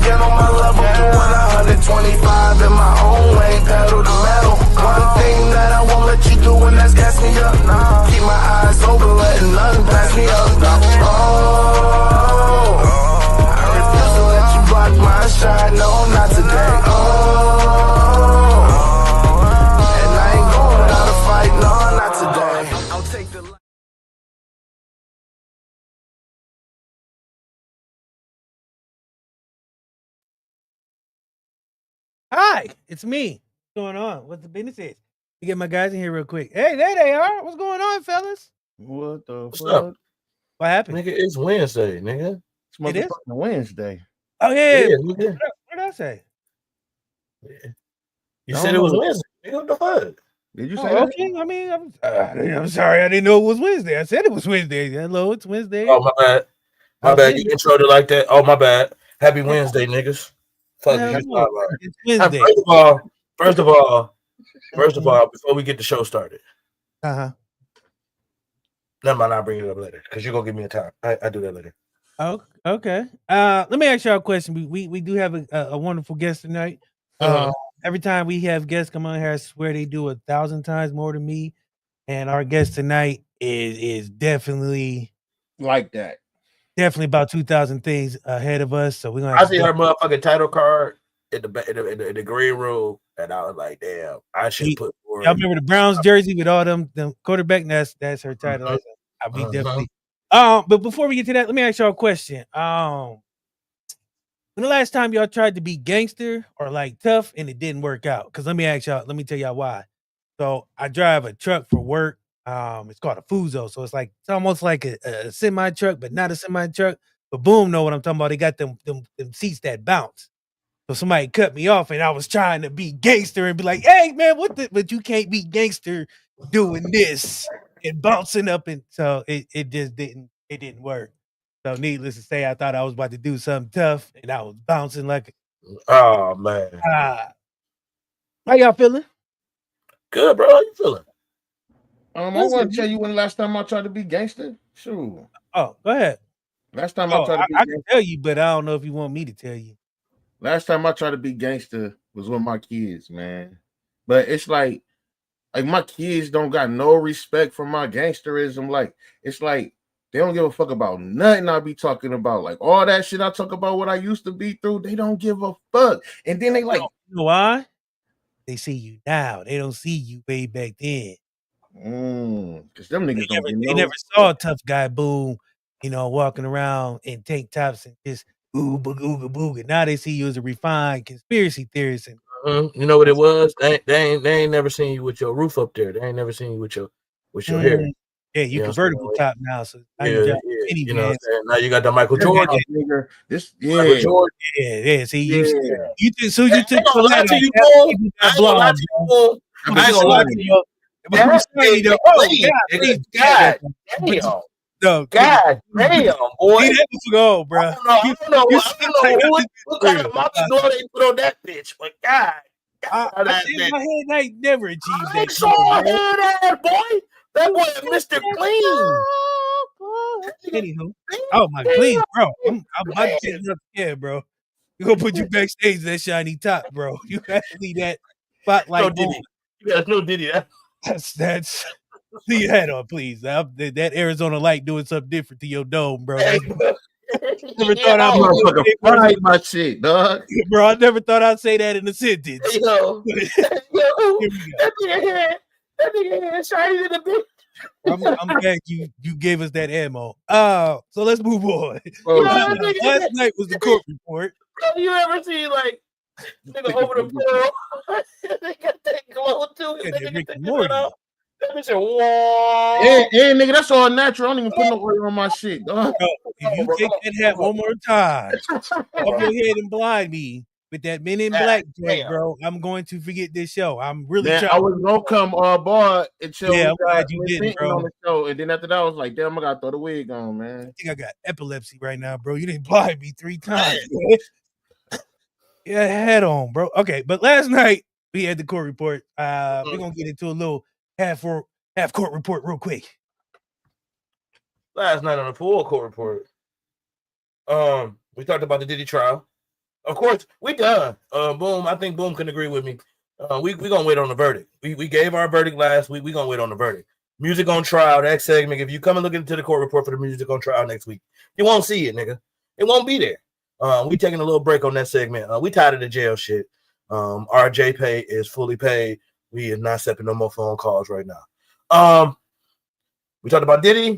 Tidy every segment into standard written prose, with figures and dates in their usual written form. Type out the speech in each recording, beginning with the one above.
get on my level. Doing 125 in my own lane, pedal to metal. One thing that I won't let you do, and that's gas me up. Keep my eyes open, letting nothing pass me up. Oh, I refuse to let you block my shot. No, not today. Oh, and I ain't going without a fight. No, not today. I'll take the. Hi, it's me. What's going on? What's the business is? You get my guys in here real quick. Hey, there they are. What's going on, fellas? What the What's fuck? up? What happened? Nigga, it's Wednesday, nigga. It's motherfucking Wednesday. Oh, yeah. Yeah, What nigga. did I say? Yeah. You I said don't it was know. Wednesday. Nigga, what the fuck? Did you say Oh, that? okay. I mean, I'm sorry. I didn't know it was Wednesday. I said it was Wednesday. Hello, it's Wednesday. Oh, my bad. My How's bad. You business? introed it like that. Oh, my bad. Happy Wednesday, niggas. Fuck Hell you. no. It's Wednesday. First of all, before we get the show started, Uh-huh. never mind, I'll bring it up later because you're gonna give me a time. I do that later. Oh, okay. Let me ask y'all a question. We do have a wonderful guest tonight. Every time we have guests come on here, I swear they do 1,000 times more than me. And our guest tonight is definitely Like that. definitely about 2,000 things ahead of us. So we're gonna I have see to her motherfucking title card in the green room, and I was like, damn, I should put more. Y'all remember the Browns jersey with all them quarterback? That's her title. I'll be definitely. But before we get to that, let me ask y'all a question. When the last time y'all tried to be gangster or like tough and it didn't work out? Because let me tell y'all why. So I drive a truck for work. It's called a Fuso. So it's almost like a semi truck, but not a semi truck. But boom, know what I'm talking about. They got them seats that bounce. So somebody cut me off and I was trying to be gangster and be like, hey man, but you can't be gangster doing this and bouncing up. And so it just didn't work. So needless to say, I thought I was about to do something tough and I was bouncing like oh man. How y'all feeling? Good, bro. How you feeling? I want to tell you when the last time I tried to be gangster. Shoot. Oh, go ahead. Last time I tried to be I can tell you, but I don't know if you want me to tell you. Last time I tried to be gangster was with my kids, man. But it's like my kids don't got no respect for my gangsterism. Like, it's like they don't give a fuck about nothing I be talking about. Like all that shit I talk about, what I used to be through, they don't give a fuck. And then they like, you know why? They see you now. They don't see you way back then. Because them niggas they never saw a tough guy, boom, walking around in tank tops and just ooga booga booga. Now they see you as a refined conspiracy theorist. And you know what it was? They ain't never seen you with your roof up there. They ain't never seen you with your hair. Yeah, you convertible top now, so now you know what I'm saying? Now you got the Michael Jordan. Michael Jordan. Yeah. See, you took I ain't gonna lie to you, Paul. I ain't gonna lie to you, Paul. I ain't gonna lie to you. God damn. No, God damn, boy. Leave that to go, bro. I don't know what kind of mouth door they put on that bitch, but God. I said my head ain't never achieved that. I saw head boy. That boy Mr. Clean. Anywho, oh my clean, bro. I'm about to get up there, bro. We're gonna put you backstage that shiny top, bro. You gotta leave that spotlight on. You got no Diddy. That's leave your hat on, please. That Arizona light doing something different to your dome, bro. Never thought I would fight my shit, dog. Bro, I never thought I'd say that in a sentence. That nigga had shiny to the bitch. I'm glad you gave us that ammo. So let's move on. Last night was the court report. You ever see like nigga over the pearl? They got that glow too. Yeah, Rick and Morty. That bitch said, "Whoa!" Yeah, nigga, that's all natural. I don't even put no oil on my shit, dog. Bro, if you take that hat one more time off your head and blind me with that Men in Black joint, bro, I'm going to forget this show. I'm really trying. I was gonna come bar until I'm glad you didn't, bro. On the show, and then after that, I was like, damn, I gotta throw the wig on, man. I think I got epilepsy right now, bro. You didn't blind me 3 times. Yeah, head on, bro. Okay, but last night we had the court report. We're gonna get into a little half court report real quick. Last night on the full court report, we talked about the Diddy trial. Of course, we done. Boom. I think Boom can agree with me. We gonna wait on the verdict. We gave our verdict last week. We gonna wait on the verdict. Music on trial, that segment. If you come and look into the court report for the music on trial next week, you won't see it, nigga. It won't be there. We taking a little break on that segment. We tired of the jail shit. Our J-Pay is fully paid. We is not accepting no more phone calls right now. We talked about Diddy.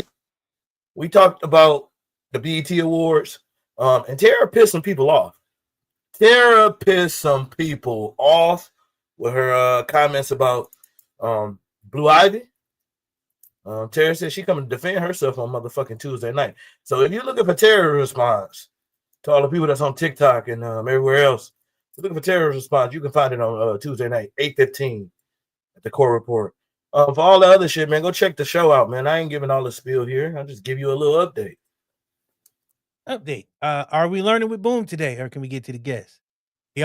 We talked about the BET Awards. And Tara pissed some people off. Tara pissed some people off with her comments about Blue Ivy. Tara said she coming to defend herself on motherfucking Tuesday night. So if you're looking for Tara's response to all the people that's on TikTok and everywhere else, if you're looking for Tara's response, you can find it on Tuesday night, 8:15 at the court report. For all the other shit, man, go check the show out, man. I ain't giving all the spiel here. I'll just give you a little update. Are we learning with Boom today, or can we get to the guests? We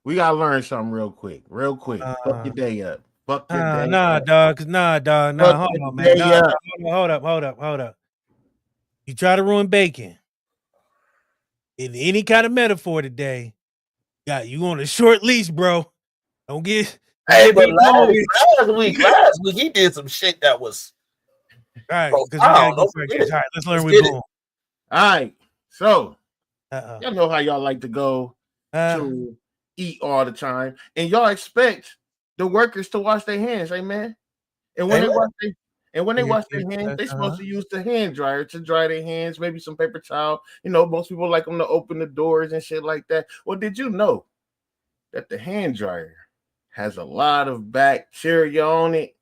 We gotta learn something real quick. Fuck your day up. Fuck your day up. Dog. Hold on, man. Hold up. You try to ruin bacon in any kind of metaphor today. You on a short leash, bro. Don't get. Hey, but last week he did some shit that was. All right, because all right, let's learn with Boom. All right, so y'all know how y'all like to go to eat all the time, and y'all expect the workers to wash their hands, amen. And when they wash their hands, they're supposed to use the hand dryer to dry their hands, maybe some paper towel. You know, most people like them to open the doors and shit like that. Well, did you know that the hand dryer has a lot of bacteria on it?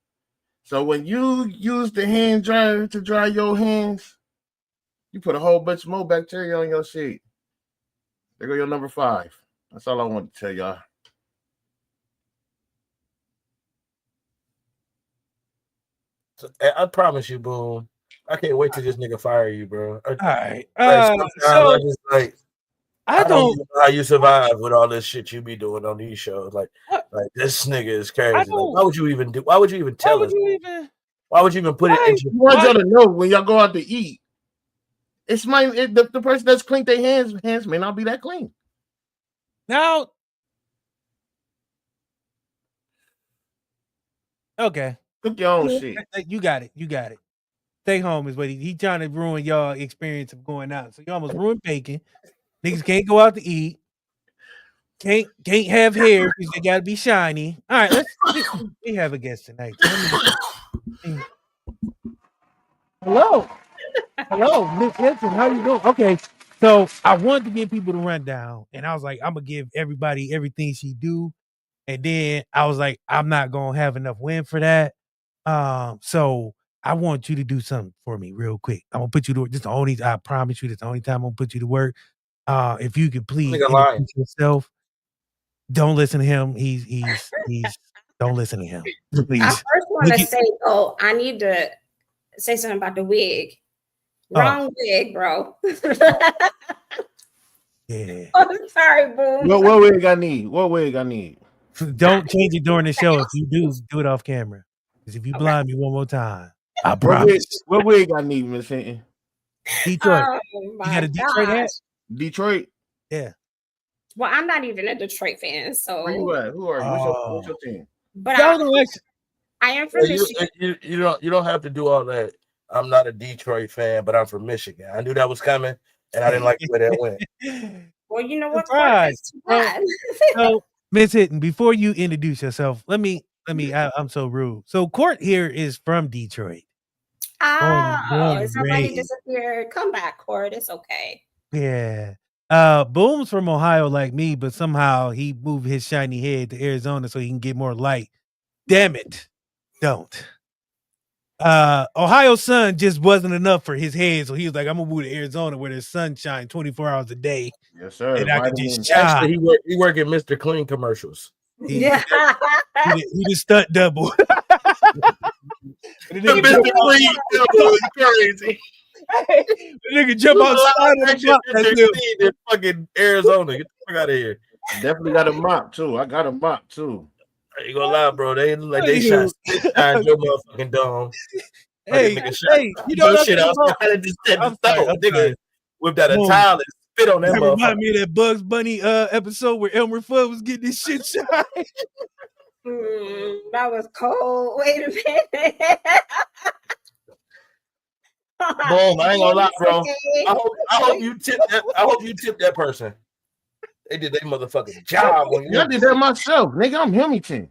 So when you use the hand dryer to dry your hands, you put a whole bunch more bacteria on your shit. There go your number 5. That's all I want to tell y'all. So, I promise you, Boom. I can't wait till this nigga fire you, bro. All right. I don't know how you survive with all this shit you be doing on these shows. Like this nigga is crazy. Like, why would you even tell us? Why would you even put it into? I want y'all to know when y'all go out to eat, the person that's cleaned their hands may not be that clean. Now, okay. Cook your own shit. You got it. Stay home is what he trying to ruin y'all experience of going out. So you almost ruined bacon. Niggas can't go out to eat. Can't have hair because they gotta be shiny. All right, we have a guest tonight. Hello, Miss Hinton. How you doing? Okay, so I wanted to give people the rundown, and I was like, I'm gonna give everybody everything she do, and then I was like, I'm not gonna have enough win for that. So I want you to do something for me real quick. I'm gonna put you to work. I promise you, this the only time I'm gonna put you to work. If you could please introduce yourself. Don't listen to him. He's don't listen to him. Please. I first want to say, I need to say something about the wig. Wrong wig, bro. Yeah. I'm sorry, Boom. What wig I need? What wig I need? Don't change it during the show. If you do it off camera. Because if you blind me one more time, I promise. What wig I need, Miss Hinton? Detroit. You got a Detroit hat? Detroit? Yeah. Well, I'm not even a Detroit fan, so. Where you at? Who are you? What's your team? But I am from Michigan. You don't have to do all that. I'm not a Detroit fan, but I'm from Michigan. I knew that was coming, and I didn't like the way that went. Well, you know what? So, Miss Hinton, before you introduce yourself, let me. I'm so rude. So, Court here is from Detroit. Somebody disappeared. Come back, Court. It's okay. Yeah. Boom's from Ohio like me, but somehow he moved his shiny head to Arizona so he can get more light. Damn it. Don't. Ohio sun just wasn't enough for his head, so he was like, I'm gonna move to Arizona where there's sunshine 24 hours a day. Yes, sir. And I can just shine. Actually, he work at Mr. Clean commercials. He just stunt double. Mr. Clean double is crazy. The nigga jump outside in fucking Arizona. Get the fuck out of here. Definitely got a mop too. I got a mop too. I ain't gonna lie, bro. They look like they shot your motherfucking dome. Hey, you know shit outside of this nigga whipped out a tile Spit on that That motherfucker. remind me of that Bugs Bunny episode where Elmer Fudd was getting his shit shot. That was cold. Wait a minute. Boom, I ain't gonna lie, bro. Okay. I hope you tip that. I hope you tip that person. They did their motherfucking job on you. I did that myself, nigga. I'm Hemmington.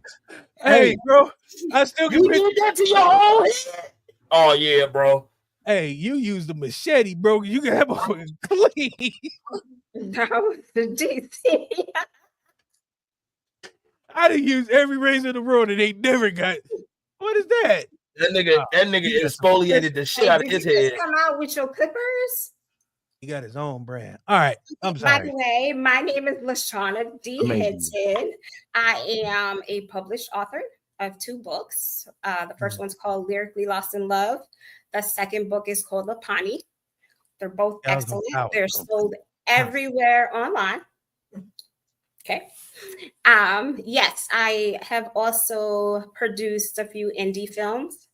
Hey, bro, I still can You picture. did that to your own head. Oh yeah, bro. Hey, you used the machete, bro. You can have a fucking clean. That was the DC. I done used every razor in the world and they never got. What is that? That nigga exfoliated the shit out of his head. Come out with your clippers. He got his own brand. All right, I'm By sorry. the way, my name is Lashauna D. Hinton. I am a published author of 2 books. The first one's called Lyrically Lost in Love. The second book is called Aponi. They're both excellent. They're sold everywhere online. Okay. Yes, I have also produced a few indie films.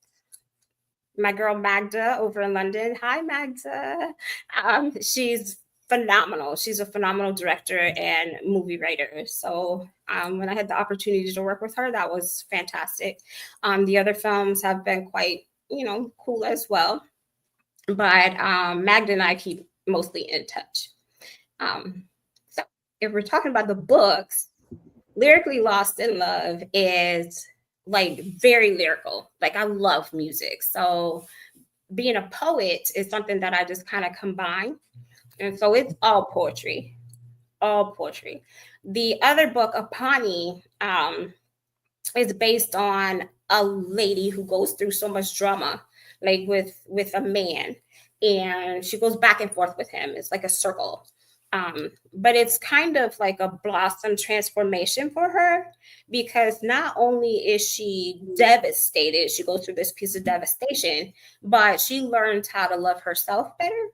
My girl Magda over in London. Hi, Magda. She's phenomenal. She's a phenomenal director and movie writer. So when I had the opportunity to work with her, that was fantastic. The other films have been quite, cool as well. But Magda and I keep mostly in touch. So if we're talking about the books, Lyrically Lost in Love is like very lyrical. Like I love music. So being a poet is something that I just kind of combine. And so it's all poetry. The other book, Aponi, is based on a lady who goes through so much drama, like with a man, and she goes back and forth with him. It's like a circle. But it's kind of like a blossom transformation for her, because not only is she devastated, she goes through this piece of devastation, but she learns how to love herself better.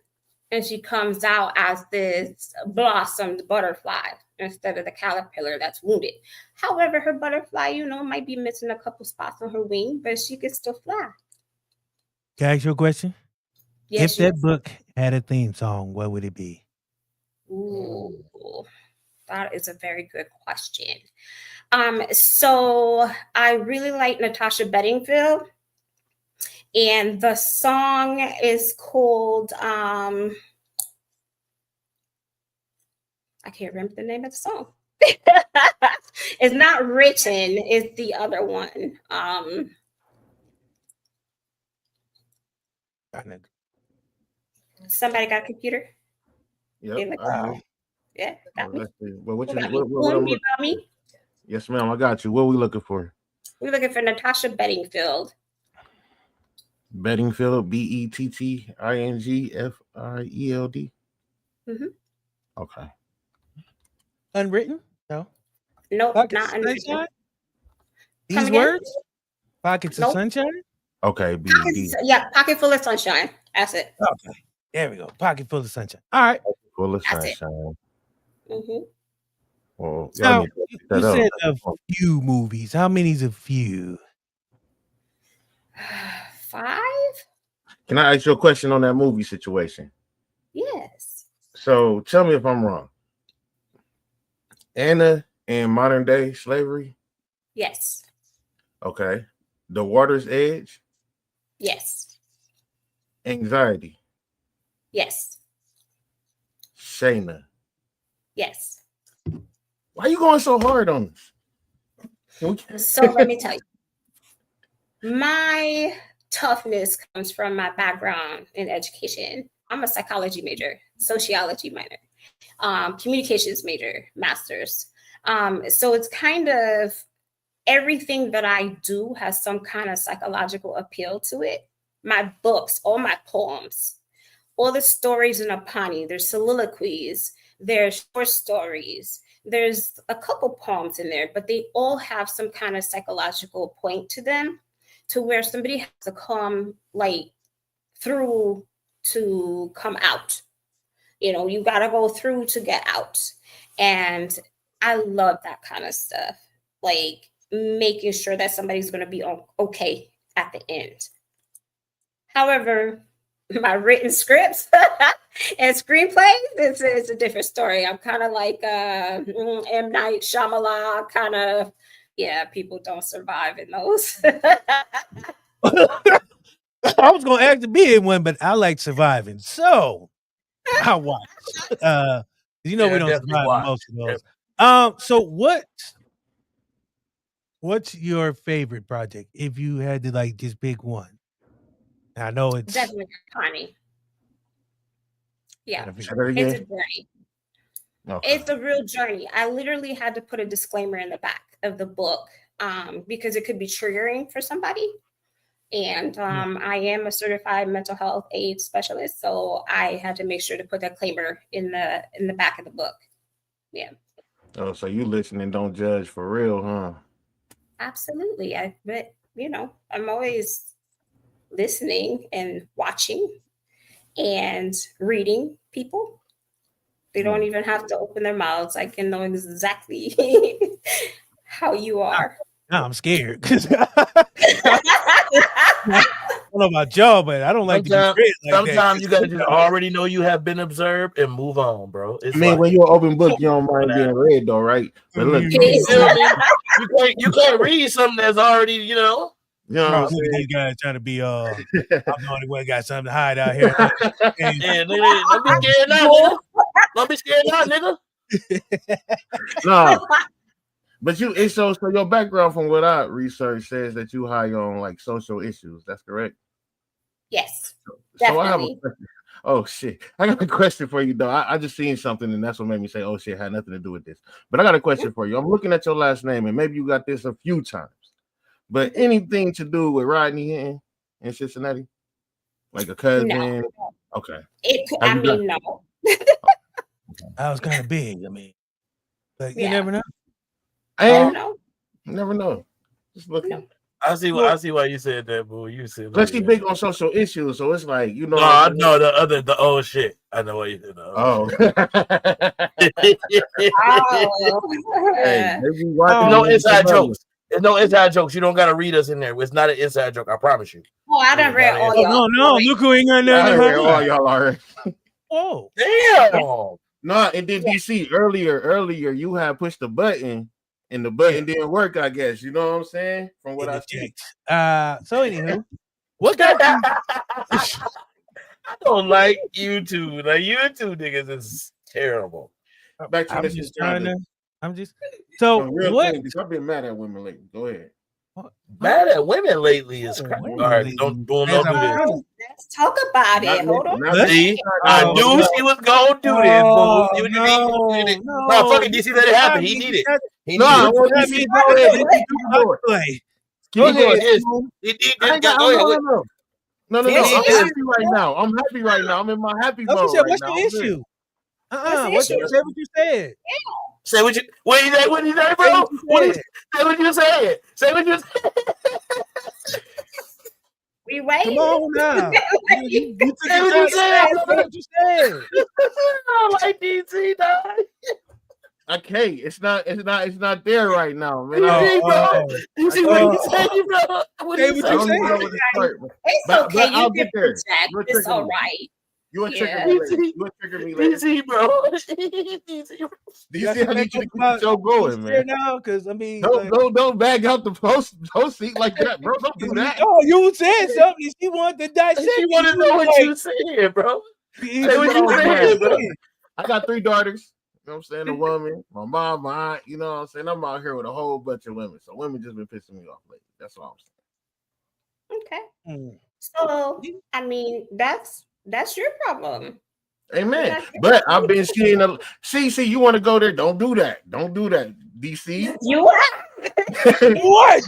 And she comes out as this blossomed butterfly instead of the caterpillar that's wounded. However, her butterfly, might be missing a couple spots on her wing, but she can still fly. Can I ask you a question? Yes, if that book had a theme song, what would it be? Ooh, that is a very good question. So I really like Natasha Bedingfield, and the song is called I can't remember the name of the song. It's not Written, it's the other one. Somebody got a computer? Yep. Yeah, got me. Well, You got me? Yes, ma'am. I got you. What are we looking for? We're looking for Natasha Bedingfield. Bedingfield, Bettingfield. Mm-hmm. Okay. Unwritten? No. Nope, Pockets not unwritten. Sunshine? These words? Pockets of Sunshine? Okay. Pocket full of sunshine. That's it. Okay. There we go. Pocket full of sunshine. All right. Full of That's sunshine. Mm-hmm. Well, now, you said a few movies. How many's a few? 5? Can I ask you a question on that movie situation? Yes. So tell me if I'm wrong. Anna in modern day slavery? Yes. Okay. The Water's Edge? Yes. Anxiety? Yes. Shayna? Yes. Why are you going so hard on this? So let me tell you. My toughness comes from my background in education. I'm a psychology major, sociology minor, communications major, master's. So it's kind of everything that I do has some kind of psychological appeal to it. My books, all my poems, all the stories in Aponi, there's soliloquies, there's short stories, there's a couple poems in there, but they all have some kind of psychological point to them, to where somebody has to come through to come out. You got to go through to get out. And I love that kind of stuff. Like making sure that somebody's going to be okay at the end. However, my written scripts and screenplays, it's a different story. I'm kind of like M. Night Shyamalan, kind of, yeah, people don't survive in those. I was gonna ask to be in one, but I like surviving, so I watch. We don't survive in most of those. So what's your favorite project if you had to like just pick one? I know it's definitely Aponi. Yeah, it's a journey. Okay. It's a real journey. I literally had to put a disclaimer in the back of the book because it could be triggering for somebody. And I am a certified mental health aid specialist, so I had to make sure to put that disclaimer in the back of the book. Yeah. Oh, so you listen and don't judge for real, huh? Absolutely. But I'm always listening and watching and reading people. They don't even have to open their mouths. I can know exactly how you are. No, I'm scared because I don't know about y'all, but I don't like to be read like sometimes you gotta just already know you have been observed and move on, bro. It's when you're an open book, you don't mind being read, though, right? But look, you can't read something that's already, You know what I'm saying? These guys trying to be I'm the only one got something to hide out here. Yeah, don't be scared now, nigga. Don't be scared now, nigga. No. But so your background, from what I researched, says that you high on like social issues. That's correct? Yes. So I have a question. Oh shit. I got a question for you though. I just seen something and that's what made me say, oh shit, it had nothing to do with this. But I got a question for you. I'm looking at your last name and maybe you got this a few times. But anything to do with Rodney Hinton in Cincinnati? Like a cousin? No. Okay. No. I was kind of big. I mean, but you never know. Never know. Just look. No. I see why you said that, boo. You said let's be big on social issues, so it's like No, I know the old shit. I know what you said. Hey, no inside jokes. There's no inside jokes. You don't gotta read us in there. It's not an inside joke. I promise you. Oh, I done read all y'all. No, look who ain't got nothing. I read all y'all already. Oh, damn. No, it did DC earlier. You had pushed the button. And the button didn't work, I guess. You know what I'm saying? From what I see. So anywho, what got I don't like YouTube. Like YouTube niggas is terrible. Back to I'm this. So real what? Thing, I've been mad at women lately. Go ahead. Mad at women lately is crazy. All right, don't do this. Let's talk about it. Hold on. See, I knew she was gonna do this, boo. No, fuck it. DC let it happen. He need it. No, I want to see. Go ahead. Go ahead. No. I'm happy right now. I'm in my happy mode. What's the issue? What you said? Say what you say, bro? Say what you said. Say what you said. We wait. Come on now. You say what you said. What you said. I like DC, dog. Okay, it's not there right now, man. You see what you say, bro? What you say? It's okay. I'll get there. It's all right. You want to trigger me later. DC, bro. DC, I need you to keep the show going, man. Now, because I mean, don't bag out the post seat like that, bro. Don't do that. Oh, you said something. She wanted to dissect. She wanted to know what you said, bro. Say what you said, bro. I got 3 daughters. You know what I'm saying? A woman, my mom, my aunt. You know what I'm saying? I'm out here with a whole bunch of women. So women just been pissing me off lately. That's all I'm saying. Okay. So, I mean, that's your problem. Amen. But I've been seeing see, you want to go there? Don't do that. Don't do that, DC. You have what?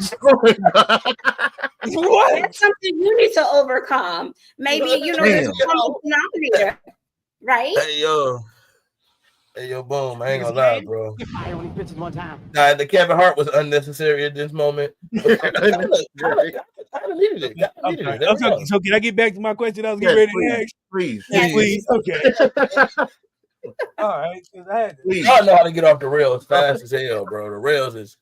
What? That's something you need to overcome. Maybe there's a common denominator, right? Hey yo, boom! I ain't gonna lie, bro. Nah, the Kevin Hart was unnecessary at this moment. I needed it. Okay, so can I get back to my question? I was getting ready to ask. Please. Okay. All right. Y'all know how to get off the rails fast as hell, bro. The rails is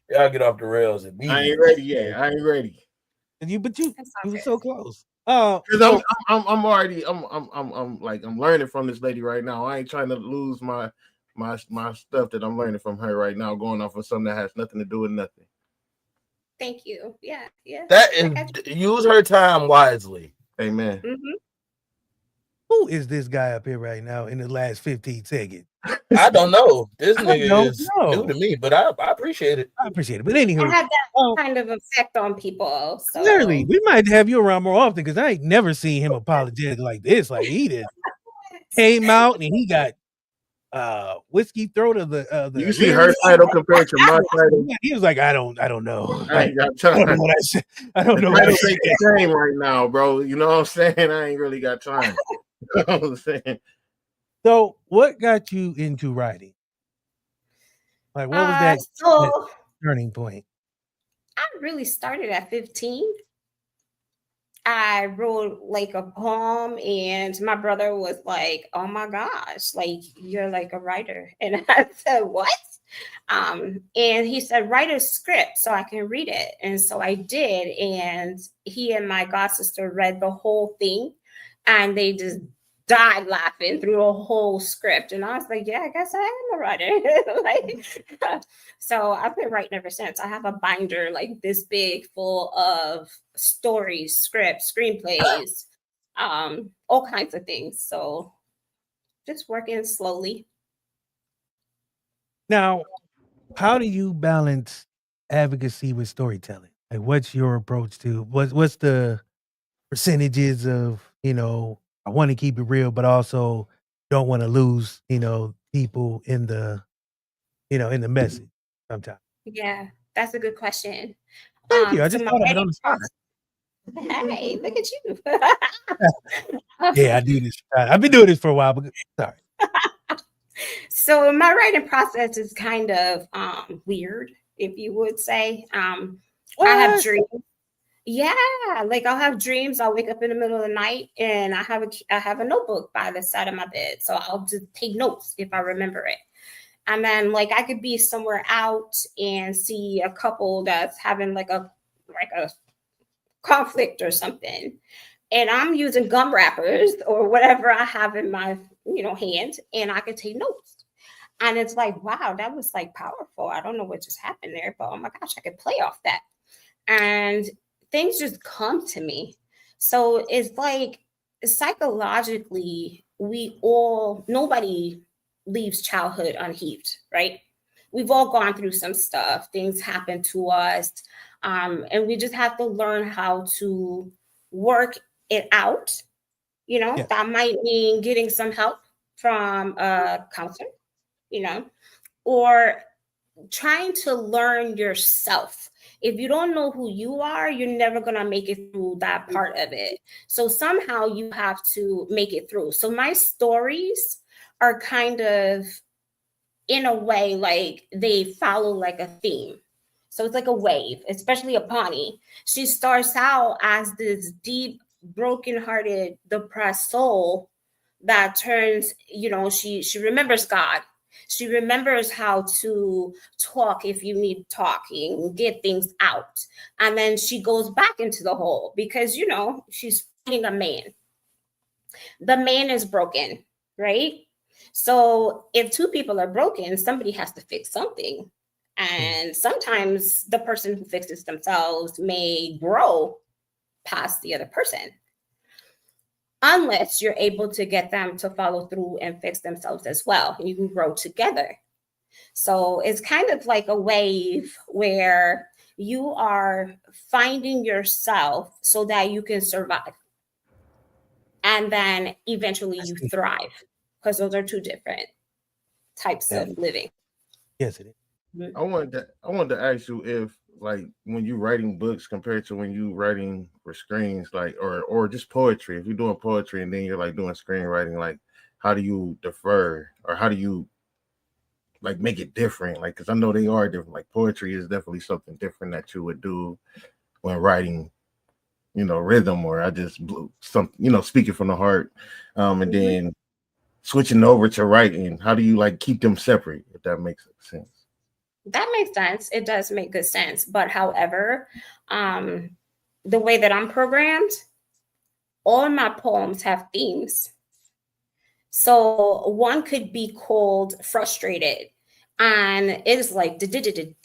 y'all get off the rails. I ain't ready yet. I ain't ready. You were so close. Because I'm already I'm learning from this lady right now. I ain't trying to lose my stuff that I'm learning from her right now, going off of something that has nothing to do with nothing. Thank you. Yeah. That is, use her time wisely. Amen. Mm-hmm. Who is this guy up here right now in the last 15 seconds? I don't know. This nigga is know. new to me, but I appreciate it. I appreciate it. But anywho, I have that kind of effect on people. So clearly, we might have you around more often because I ain't never seen him apologetic like this. Like he did came out and he got whiskey throat of the you see her title compared to my title. He was like, I don't know. I ain't got time. I don't know what I said. I don't know what I said. The same right now, bro. You know what I'm saying? I ain't really got time. You know what I'm saying? So what got you into writing? Like what was that turning point? I really started at 15. I wrote like a poem and my brother was like, oh my gosh, like you're like a writer. And I said, what? And he said, write a script so I can read it. And so I did. And he and my god sister read the whole thing and they just died laughing through a whole script. And I was like, yeah, I guess I am a writer. Like, so I've been writing ever since. I have a binder like this big full of stories, scripts, screenplays, all kinds of things. So just working slowly. Now, how do you balance advocacy with storytelling? Like what's your approach to what's the percentages of, I want to keep it real, but also don't want to lose, people in the, in the message sometimes. Yeah, that's a good question. Thank you. I just thought of it on the spot. Hey, look at you. Yeah, I do this. I've been doing this for a while, but sorry. So my writing process is kind of weird, if you would say. I have dreams. Yeah, like I'll have dreams. I'll wake up in the middle of the night and I have a notebook by the side of my bed. So I'll just take notes if I remember it. And then like I could be somewhere out and see a couple that's having like a conflict or something. And I'm using gum wrappers or whatever I have in my, hand, and I could take notes. And it's like, wow, that was like powerful. I don't know what just happened there, but oh my gosh, I could play off that. And things just come to me. So it's like psychologically, nobody leaves childhood unhealed, right? We've all gone through some stuff. Things happen to us. And we just have to learn how to work it out. That might mean getting some help from a counselor, or trying to learn yourself. If you don't know who you are, you're never going to make it through that part of it. So somehow you have to make it through. So my stories are kind of, in a way, like they follow like a theme. So it's like a wave, especially Aponi. She starts out as this deep, brokenhearted, depressed soul that turns, she remembers God. She remembers how to talk if you need talking, get things out. And then she goes back into the hole because, she's fighting a man. The man is broken, right? So if two people are broken, somebody has to fix something. And sometimes the person who fixes themselves may grow past the other person, unless you're able to get them to follow through and fix themselves as well. You can grow together. So it's kind of like a wave where you are finding yourself so that you can survive. And then eventually you thrive, because those are two different types of living. Yes, it is. I wanted to ask you if, like, when you're writing books compared to when you writing for screens, like, or just poetry, if you're doing poetry and then you're like doing screenwriting, like, how do you defer, or how do you like make it different? Like, because I know they are different. Like, poetry is definitely something different that you would do when writing, rhythm, or I just blew some, speaking from the heart, and then switching over to writing. How do you like keep them separate, if that makes sense? That makes sense. It does make good sense. But however, the way that I'm programmed, all my poems have themes. So one could be called Frustrated. And it's like it's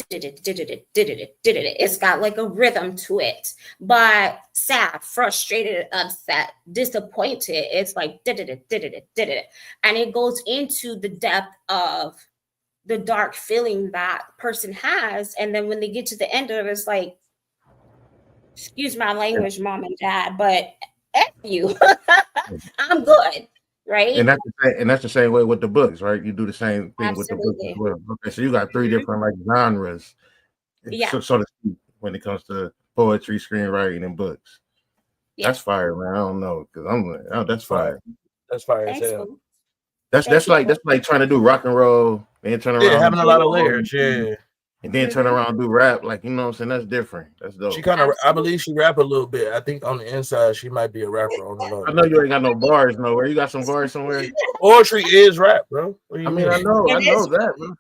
got like a rhythm to it, but sad, frustrated, upset, disappointed. It's like and it goes into the depth of the dark feeling that person has. And then when they get to the end of it, it's like, excuse my language, mom and dad, but F you, I'm good. Right. And that's the same way with the books, right? You do the same thing with the books as well. Okay, so you got three different like genres, so to speak, when it comes to poetry, screenwriting, and books. That's fire, man. I don't know, because I'm like, oh, that's fire. That's fire as hell. That's like trying to do rock and roll and turn around having a lot of layers, and then turn around and do rap, like, you know what I'm saying? That's different. That's dope. She kind of, I believe she rap a little bit. I think on the inside she might be a rapper on the low. I know you ain't got no bars nowhere. You got some bars somewhere? Poetry is rap, bro. I mean, I know that, bro.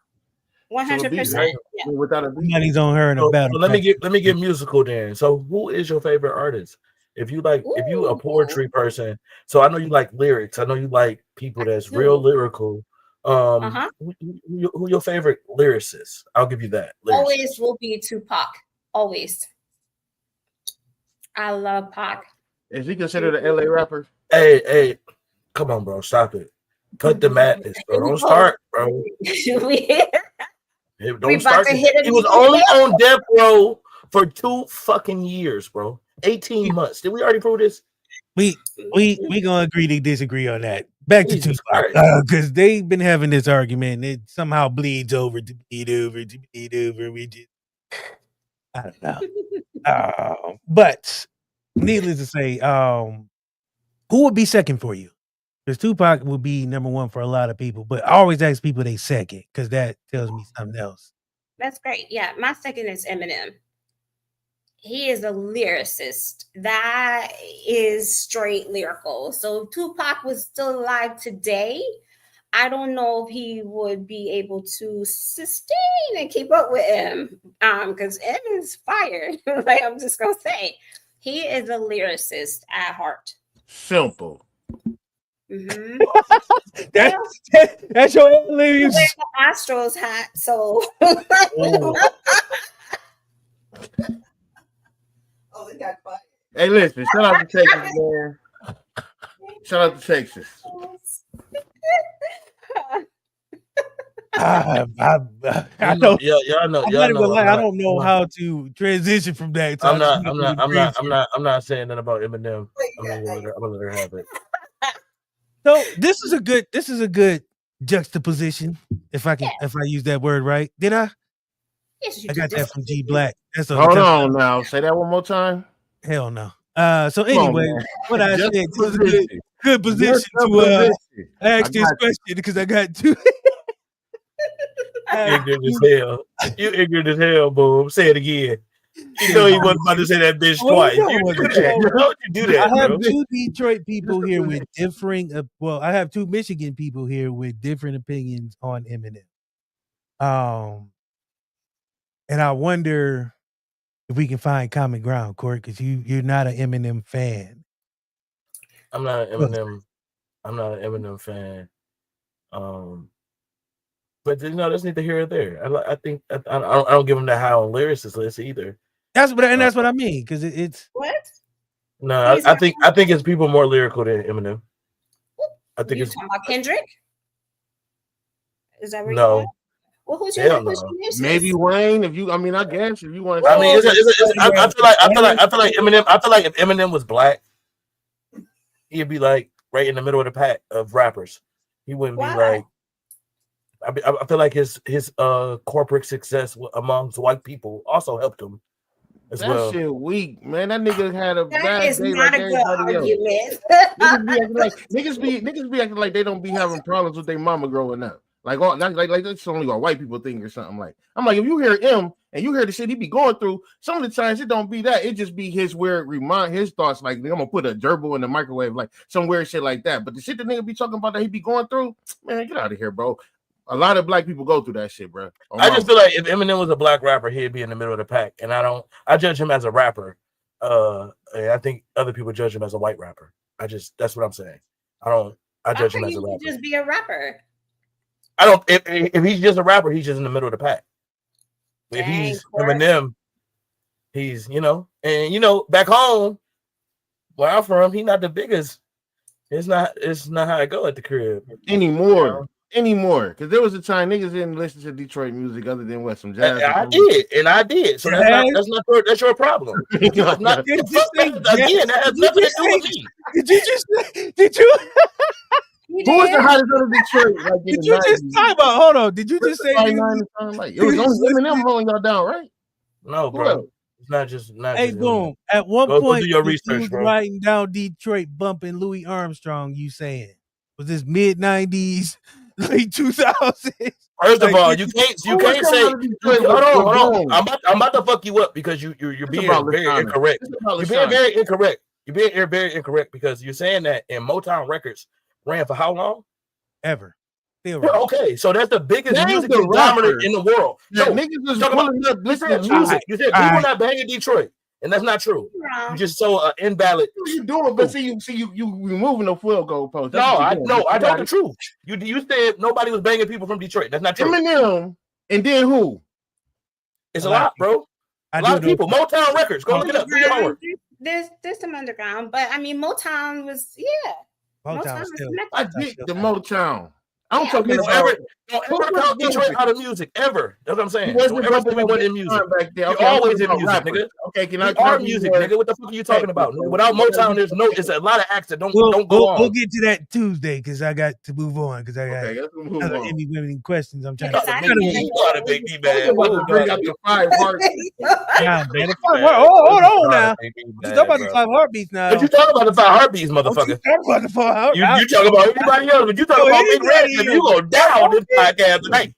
100%. Without a beat. Money's on her in a battle. Let me get musical then. So who is your favorite artist? If you a poetry person, so I know you like lyrics. I know you like people that's real lyrical. Who your favorite lyricist? I'll give you that. Always will be Tupac. Always. I love Pac. Is he considered an LA rapper? Hey, come on, bro. Stop it. Cut the madness, bro. Don't start, bro. Don't start. He was only on death row for 2 fucking years, bro. 18 months. Did we already prove this? We gonna agree to disagree on that. Back to Tupac, because they've been having this argument and it somehow bleeds over. We just, I don't know. But needless to say, who would be second for you? Because Tupac would be number one for a lot of people, but I always ask people they second because that tells me something else. That's great. Yeah, my second is Eminem. He is a lyricist that is straight lyrical. So if Tupac was still alive today, I don't know if he would be able to sustain and keep up with him. Because M is fire. Like I'm just gonna say, he is a lyricist at heart. Simple. Mm-hmm. That's your lyrics. Wear the Astros hat, so. Oh, it got quiet. Hey, listen, shout out to Texas, man. Shout out to Texas. I don't know how to transition from that. So I'm not saying that about Eminem. I'm gonna let her have it. So this is a good juxtaposition, if I use that word right. Did I? Yes, I got that from G Black. Hold on now. Say that one more time. Hell no. So anyway, what I said, this is a good position to ask this question because I got two. Ignorant as hell. You ignorant as hell, boom. Say it again. You know he wasn't about to say that bitch twice. You do that. I have two Detroit people here with differing. I have two Michigan people here with different opinions on Eminem. And I wonder if we can find common ground, Court, because you're not an Eminem fan. I'm not an Eminem fan. But that's neither here or there. I think I don't give him that high on lyricist list either. That's what I mean, because it's what? No, I think it's people more lyrical than Eminem. I think it's talking about Kendrick. Is that right? No. Well, who's your maybe Wayne? I guess if you want. I mean, I feel like Eminem. I feel like if Eminem was black, he'd be like right in the middle of the pack of rappers. He wouldn't be like. I feel like his corporate success amongst white people also helped him as well. That shit weak, man. That nigga had a bad is day not like a good argument. Niggas be acting like they don't be having problems with their mama growing up. Like that's only a white people thing or something. Like I'm like, if you hear him and you hear the shit he be going through, some of the times it don't be that. It just be his weird his thoughts. Like I'm gonna put a gerbil in the microwave, like some weird shit like that. But the shit the nigga be talking about that he be going through, man, get out of here, bro. A lot of black people go through that shit, bro. I just feel like if Eminem was a black rapper, he'd be in the middle of the pack. And I judge him as a rapper. I think other people judge him as a white rapper. That's what I'm saying. I judge him as a rapper. Just be a rapper. I don't. If he's just a rapper, he's just in the middle of the pack. If he's Eminem, he's and back home where I'm from, he's not the biggest. It's not how I go at the crib anymore. Because there was a time niggas didn't listen to Detroit music other than what some jazz. I did. So that's your problem. Again, that has nothing to do with me. Did you? Who was the hottest out of Detroit? Like, did you just talk about? Hold on. Did you just say it was only Eminem rolling y'all down, right? No, bro. It's not just. Hey, boom. At one point, go do your research, bro. Writing down Detroit, bumping Louis Armstrong. You saying was this mid '90s, late 2000s? First of all, you can't say. Hold on. I'm about to fuck you up because you're being very incorrect. You're being very incorrect. You're being very incorrect because you're saying that in Motown Records ran for how long? Ever. Okay, so that's the biggest music conglomerate in the world. Yeah, niggas was pulling up listening to music. You said people not banging Detroit, and that's not true. You just so invalid. What are you doing? But see you removing the field goal post. I told the truth. You said nobody was banging people from Detroit. That's not true. Eminem, and then who? It's a lot, bro. A lot of people. Motown Records. Go look it up. Do your homework. There's some underground, but I mean Motown was Motown was I get the Motown. I'm talking don't ever count Detroit out of music ever. That's what I'm saying. Don't ever say we wasn't in music. You're always in music, nigga. Okay, can I? You are music, nigga. What the fuck are you talking about? Without Motown, there's a lot of acts that don't go on. We'll get to that Tuesday because I got to move on because I got other Emmy questions. I'm trying to. You gotta make me mad. Bring out the 5 heartbeats. Hold on now. You talk about the 5 heartbeats now. But you talk about the 5 heartbeats, motherfucker. You talk about everybody else, but you talk about Big Red. You go down this podcast tonight.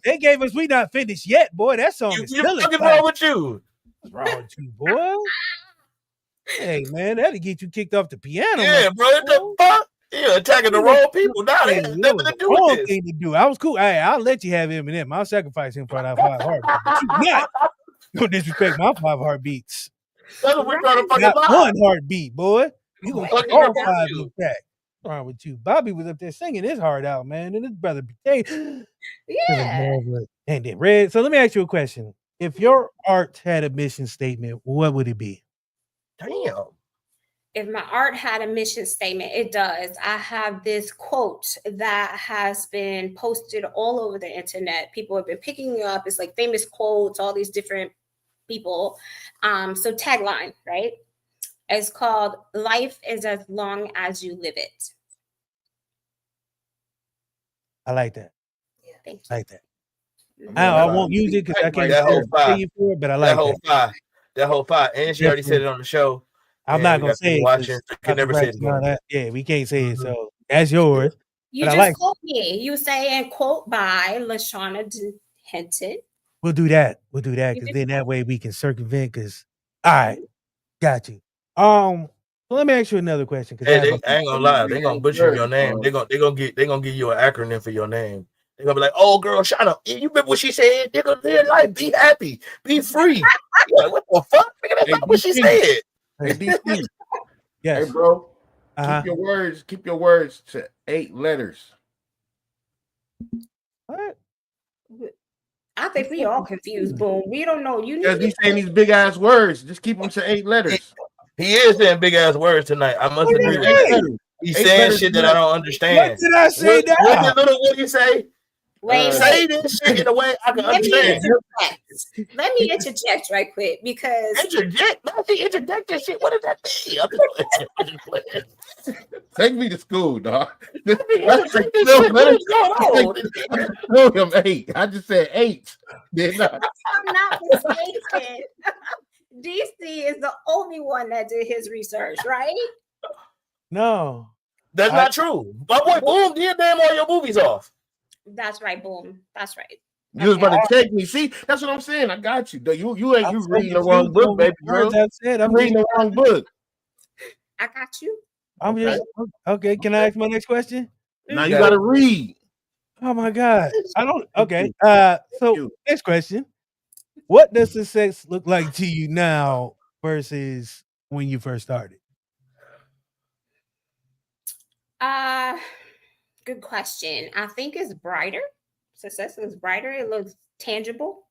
They gave us "We Not Finished Yet," boy. That song is still what's wrong with you? What's wrong with you, boy? Hey, man, that'll get you kicked off the piano. Yeah, bro. What the fuck? You're attacking the wrong people. Now they have nothing to do with this. Thing to do. I was cool. Hey, I'll let you have Eminem. I'll sacrifice him for that 5 heartbeats. But you not. Don't disrespect my 5 heartbeats. That's what we're trying to fucking buy. 1 heartbeat, boy. You gonna fuck all 5 in back. What's wrong with you? Bobby was up there singing his heart out, man, and his brother became and then Red. So let me ask you a question. If your art had a mission statement, what would it be? Damn. If my art had a mission statement, it does. I have this quote that has been posted all over the internet. People have been picking it up. It's like famous quotes, all these different people. So tagline, right? It's called "Life is as long as you live it." I like that. Yeah, thank you. I like that. I won't use it because I can't say it for it, but I like that whole 5. And she already said it on the show. I'm not gonna say it. Watching. Can never say it. Yeah, we can't say it. So that's yours. You just quote me. You say and quote by Lashauna D. Hinton. We'll do that because then that way we can circumvent. Because all right, got you. So let me ask you another question. Hey, I ain't gonna lie, they gonna butcher your name. They gonna give you an acronym for your name. They're gonna be like, "Oh, girl, shut up! You remember what she said? They're gonna live life, be happy, be free." Like, what the fuck? That's not what she said. Hey, DC. Yes. Hey, bro. Keep your words to 8 letters. What? I think we all confused, Boom. We don't know. Because he's saying these big ass words. Just keep them to 8 letters. He is saying big ass words tonight. I must agree with you. He's saying shit that I don't understand. What did I say now? What did he say? Wait, say this shit in a way I can understand. Let me interject right quick because interject that shit. What does that mean? Take me to school, dog. Let him 8. I just said 8. I'm not mistaken. DC is the only one that did his research, right? No, that's not true. My boy Boom did damn all your movies off. That's right, Boom. That's right. You was about to check me. See, that's what I'm saying. I got you. You reading the wrong book, baby girl. I'm reading the wrong book. I got you. I'm just okay. Can I ask my next question? Now you gotta read. Oh my God. I don't okay. So next question. What does success look like to you now versus when you first started? Good question. I think it's brighter. Success is brighter. It looks tangible.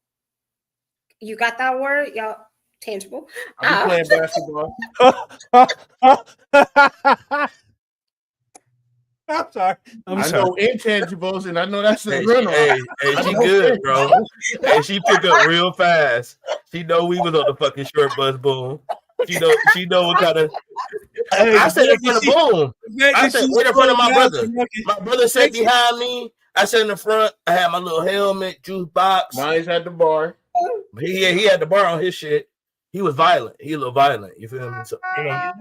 You got that word? Y'all, tangible. I be playing basketball. I'm sorry. I know intangibles, and I know that's a rental. Hey, she good, bro. Hey, she pick up real fast. She know we was on the fucking short bus, boom. She know what kind of. I sat in front of boom. I sat right in front of my brother. My brother sat behind me. I sat in the front. I had my little helmet, juice box. Mine's at the bar. He had the bar on his shit. He was violent. He a little violent. You feel me? So, you know.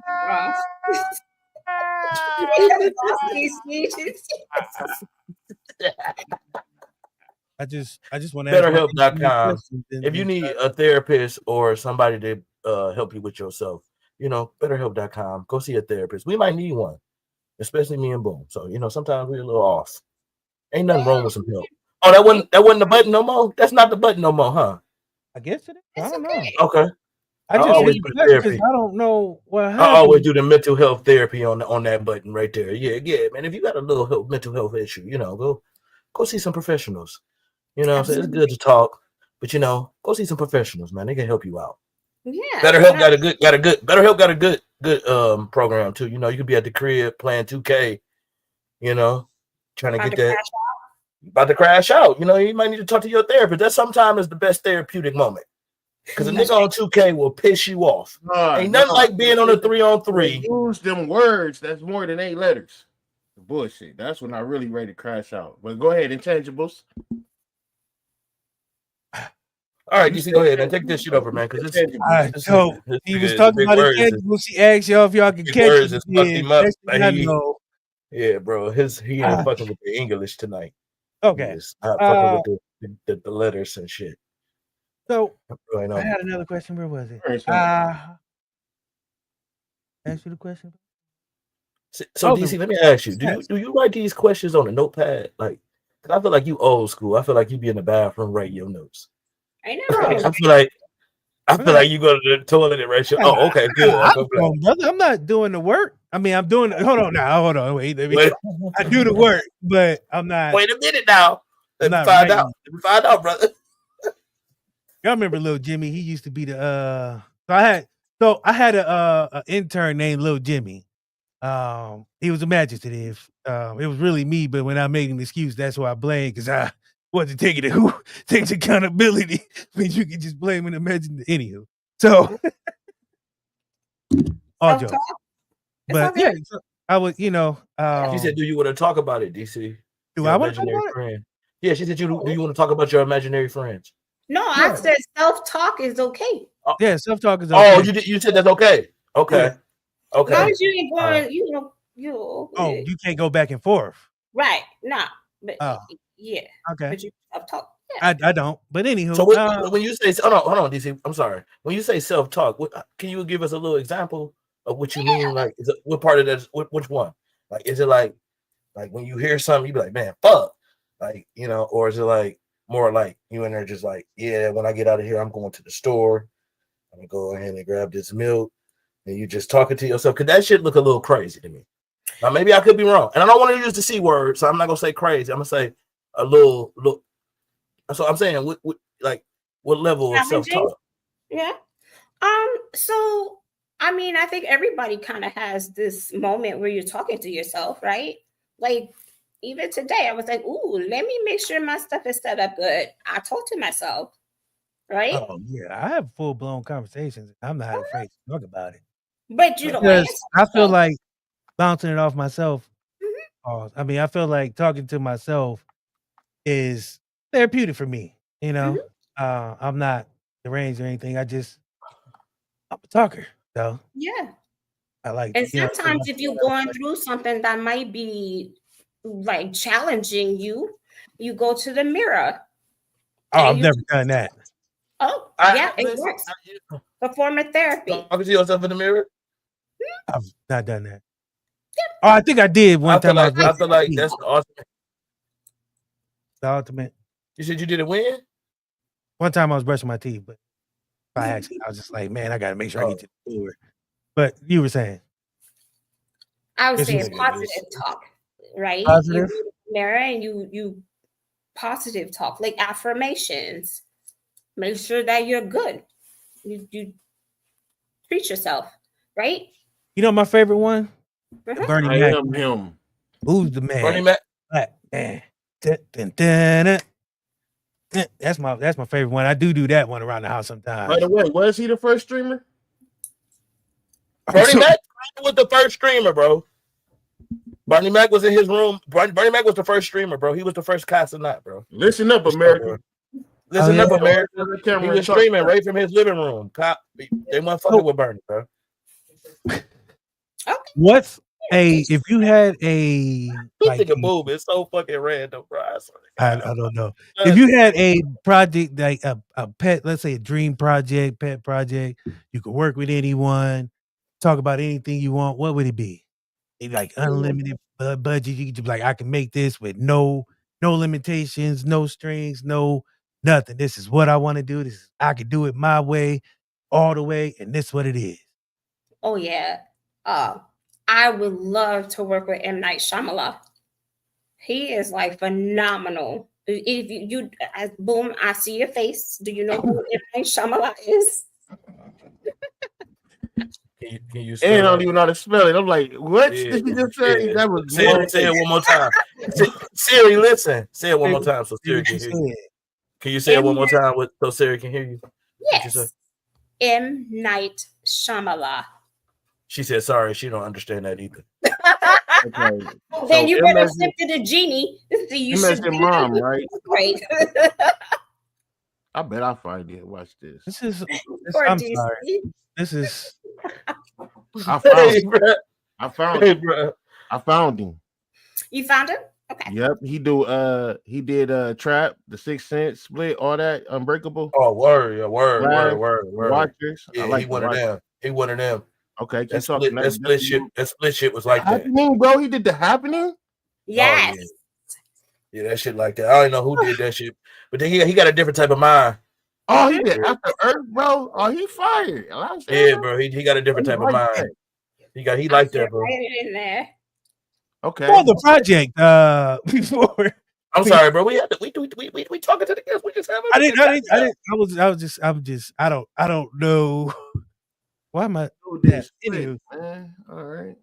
I just want to BetterHelp.com. If you need a therapist or somebody to help you with yourself, you know, BetterHelp.com. Go see a therapist. We might need one, especially me and Boom. So, you know, sometimes we're a little off. Ain't nothing wrong with some help. Oh, that wasn't the button no more? That's not the button no more, huh? I guess it is. I don't know. Okay. I always do therapy. I don't know what happened. I always do the mental health therapy on that button right there. Yeah, man. If you got a little mental health issue, you know, go see some professionals. You know what I'm saying? It's good to talk, but you know, go see some professionals, man. They can help you out. Yeah. BetterHelp got a good program too. You know, you could be at the crib playing 2K, you know, trying to get that about to crash out. You know, you might need to talk to your therapist. That sometimes is the best therapeutic moment. Because a nigga on 2K will piss you off. Ain't nothing like being on a 3-on-3. Use them words. That's more than 8 letters. Bullshit. That's when I really ready to crash out. But go ahead, intangibles. All right, DC, go ahead and take this shit over, man. Because so he was talking about intangibles. She asked y'all if y'all could catch it. Yeah, bro. He ain't fucking with the English tonight. Okay. Not fucking with the letters and shit. So I had another question. Where was it? Ask you the question. So DC, let me ask you: Do you write these questions on a notepad? Like, cause I feel like you old school. I feel like you be in the bathroom writing your notes. I know. I feel like you go to the toilet and write your. Oh, okay, good. I'm not doing the work. I mean, I'm doing. Hold on. Wait. I do the work, but I'm not. Wait a minute now. Let me find out. Let me find out, brother. Y'all remember Lil Jimmy? He used to be the I had a intern named Lil Jimmy. He was imaginative. It was really me, but when I made an excuse, that's who I blamed because I wasn't taking it. Who takes accountability? I mean, you can just blame and imagine. Anywho, so all jokes. But yeah, I was, you know. She said, "Do you want to talk about it, DC? Do I want to talk about friend?" Yeah, she said, "Do you want to talk about your imaginary friends?" No, I said self-talk is okay. Yeah, self-talk is okay. Oh, you said that's okay. Okay. Yeah. Okay. As long as you ain't going, you. Oh, you can't go back and forth. Right. Nah. But yeah. Okay. But you self-talk. Yeah. I don't. But anywho. So when you say hold on, DC, I'm sorry. When you say self-talk, can you give us a little example of what you mean? Like, what part of that? Which one? Like, is it like when you hear something, you be like, man, fuck, like, you know, or is it like more like you in there just like, yeah, when I get out of here, I'm going to the store. I'm gonna go ahead and grab this milk, and you just talking to yourself? Because that shit look a little crazy to me. Now maybe I could be wrong, and I don't want to use the C word, so I'm not gonna say crazy. I'm gonna say a little. So I'm saying, what level of self-talk? Yeah. So I mean, I think everybody kind of has this moment where you're talking to yourself, right? Like, even today, I was like, ooh, let me make sure my stuff is set up good. I talk to myself, right? Oh, yeah. I have full-blown conversations. I'm not afraid to talk about it. But you don't answer. I feel like bouncing it off myself. I mean, I feel like talking to myself is therapeutic for me. You know, I'm not deranged or anything. I'm a talker. So yeah. I like. And sometimes if you're going through something that might be like challenging you, you go to the mirror. Oh, I've never done that. Oh, yeah, it works. A form of therapy. Talking to yourself in the mirror? I've not done that. Yeah. Oh, I think I did one time. I feel like that's the ultimate. The ultimate. You said you did it when? One time I was brushing my teeth, but by accident, I was just like, man, I got to make sure I get to the door. But you were saying. I would This say is- positive talk, right? Positive? You look in the mirror and you positive talk, like affirmations. Make sure that you're good. You treat yourself, right? You know my favorite one? Mhm. Bernie I Mac. am him. Who's the man? Bernie Mac. Black man. Dun, dun, dun, dun. That's my favorite one. I do that one around the house sometimes. By the way, was he the first streamer? Bernie Mac was the first streamer, bro. Bernie Mac was in his room. Bernie Mac was the first streamer, bro. He was the first Casanat, bro. Listen up, America. Listen up, America. He He was streaming right from his living room. They weren't fucking with Bernie, bro. What's if you had a Like, think of boob, it's so fucking random, bro. I don't know. If you had a project like a pet, let's say a dream project, pet project, you could work with anyone, talk about anything you want, what would it be? It'd be like unlimited budget. You could just be like, I can make this with no limitations, no strings, no nothing. This is what I want to do. I could do it my way, all the way, and this is what it is. Oh yeah. I would love to work with M. Night Shyamalan. He is like phenomenal. If you boom, I see your face. Do you know who M. Night Shyamalan is? Can you And I don't even know how to spell it. I'm like, what Yeah, did you just say? yeah. That was Say it one more time. Siri, listen. Say it one more time so Siri can hear you. Can you say it one more time so Siri can hear you? Yes. M. Night Shyamalan. She said, sorry, she don't understand that either. Okay. Then you better step to the genie. So you should your mom, right? Great. I bet I'll find it. Watch this. I'm sorry. This is I found him. Bro. I found him. You found him? Okay. Yep. He did Trap, The Sixth Sense, Split, all that, Unbreakable. Oh, word. Watchers. Yeah, I like he one of them. He one of them. Okay, that split shit was like that. Happening, bro. He did The Happening? Yes. Oh, yeah, that shit like that. I don't know who did that shit, but then he got a different type of mind. Oh, he did After Earth, bro. Oh, he fired. Yeah, bro. He got a different type of mind. He liked that, bro. In there. Okay. For the project, before. I'm sorry, bro. We talking to the guests. We just have. I don't know. Why am I? This anyway, man. All right.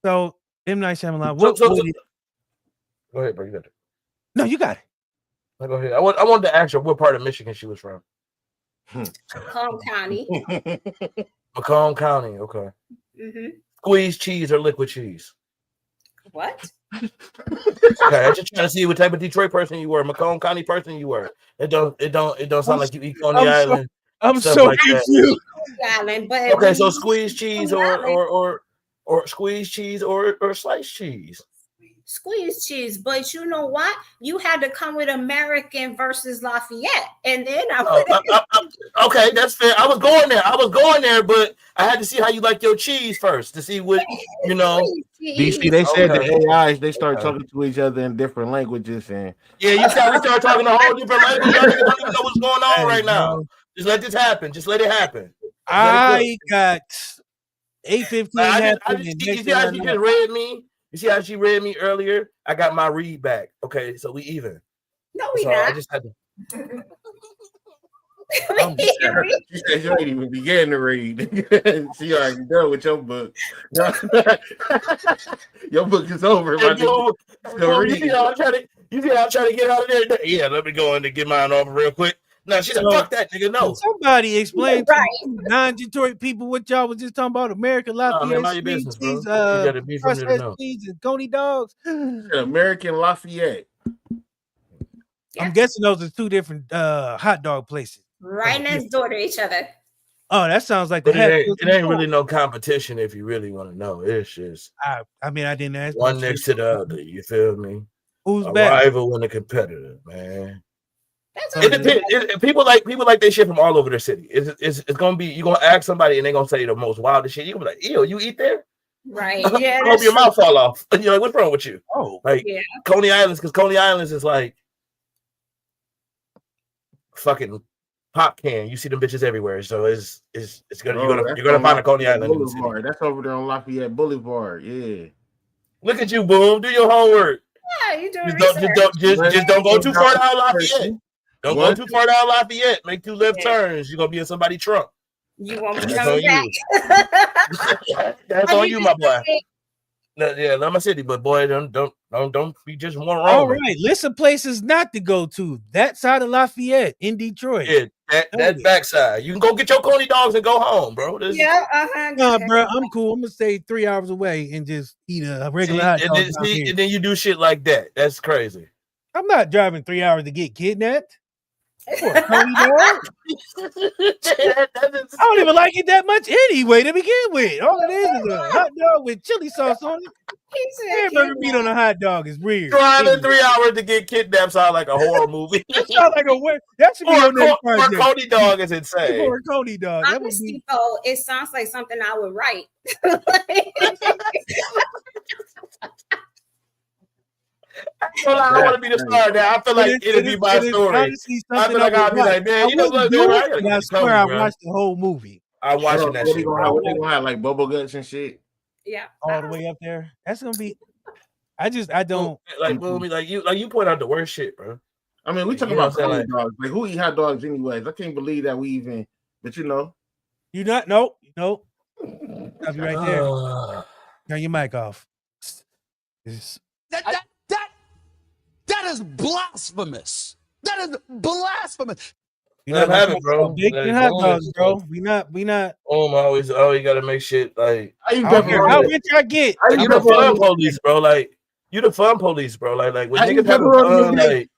So M. Night Shyamalan. Go ahead, bro. You got it. No, you got it. Go ahead. I wanted to ask her what part of Michigan she was from. Macomb County. Macomb County. Okay. Mm-hmm. Squeezed cheese or liquid cheese? What? Okay, I just trying to see what type of Detroit person you were, Macomb County person you were. It don't sound like you eat on the island. I'm so confused. Island, but okay, so squeezed cheese or squeezed cheese or sliced cheese. Squeezed cheese, but you know what? You had to come with American versus Lafayette, and then okay, that's fair. I was going there, but I had to see how you like your cheese first to see what you know. DC, they said the AIs they start talking to each other in different languages, and yeah, you start talking a whole different language. Y'all don't even know what's going on right now. Just let this happen. Just let it happen. I got 8:15. You see how she just read me? You see how she read me earlier? I got my read back. Okay, so we even. No, we not. I just had to. She said you ain't even began to read. She already done with your book. Your book is over. You see how I'm trying to get out of there? Yeah, let me go in and get mine over real quick. No, she said, fuck that, nigga. No. Somebody explain to non-Detroit people what y'all was just talking about. American Lafayette. Mind your business, bro. You gotta be from there to know. And Coney dogs. American Lafayette. I'm guessing those are two different hot dog places. Right next door to each other. Oh, that sounds like it ain't really no competition if you really want to know. It's just I mean, I didn't ask one next to the other. You feel me? Who's a better? rival and a competitor, man. It depends. People like they shit from all over the city. It's gonna be you're gonna ask somebody and they're gonna say the most wildest shit. You're gonna be like, ew, you eat there? Right. Yeah. I hope your mouth fall off. And you're like, what's wrong with you? Oh, like Coney Islands, because Coney Islands is like fucking pop can. You see them bitches everywhere. So it's gonna Bro, you're gonna find a Coney Lafayette Island in the city. Boulevard. That's over there on Lafayette Boulevard. Yeah. Look at you, Boom. Do your homework. Yeah, you doing Just don't go too far down Lafayette. Don't go too far down Lafayette. Make 2 left turns. You're gonna be in somebody's trunk. You won't be That's coming on back. you. That's on you, my boy. Yeah, love my city, but boy, don't be just one wrong. All right, list of places not to go to. That side of Lafayette in Detroit. Yeah, that backside. You can go get your coney dogs and go home, bro. Nah, bro, I'm cool. I'm gonna stay 3 hours away and just eat a regular hot dog. And then you do shit like that. That's crazy. I'm not driving 3 hours to get kidnapped. I don't even like it that much anyway to begin with. All it is a hot dog with chili sauce on it. Hamburger meat on a hot dog is weird. Driving 3 hours to get kidnapped sounds like a horror movie. That sounds like that should be on next project. Or Coney dog is insane. Or Coney dog. Honestly, though, it sounds like something I would write. I want to be the star now. I feel like it'll be my story. I feel like I'll be like, man, you know what? I swear I watched the whole movie. I'm watching that shit. What they gonna have like bubble guts and shit? Yeah, all the way up there. That's gonna be. I don't like you point out the worst shit, bro. I mean, we talking about hot dogs. Like, who eat hot dogs anyways? I can't believe that we even. But you know, you not. Nope. I'll be right there. Turn your mic off. That is blasphemous. That is blasphemous. We not having, bro. Big hot dogs, bro. We not. Always you gotta make shit like. I don't care how rich I get. You the fun police, bro. Like you the fun police, bro. Like when niggas having fun, like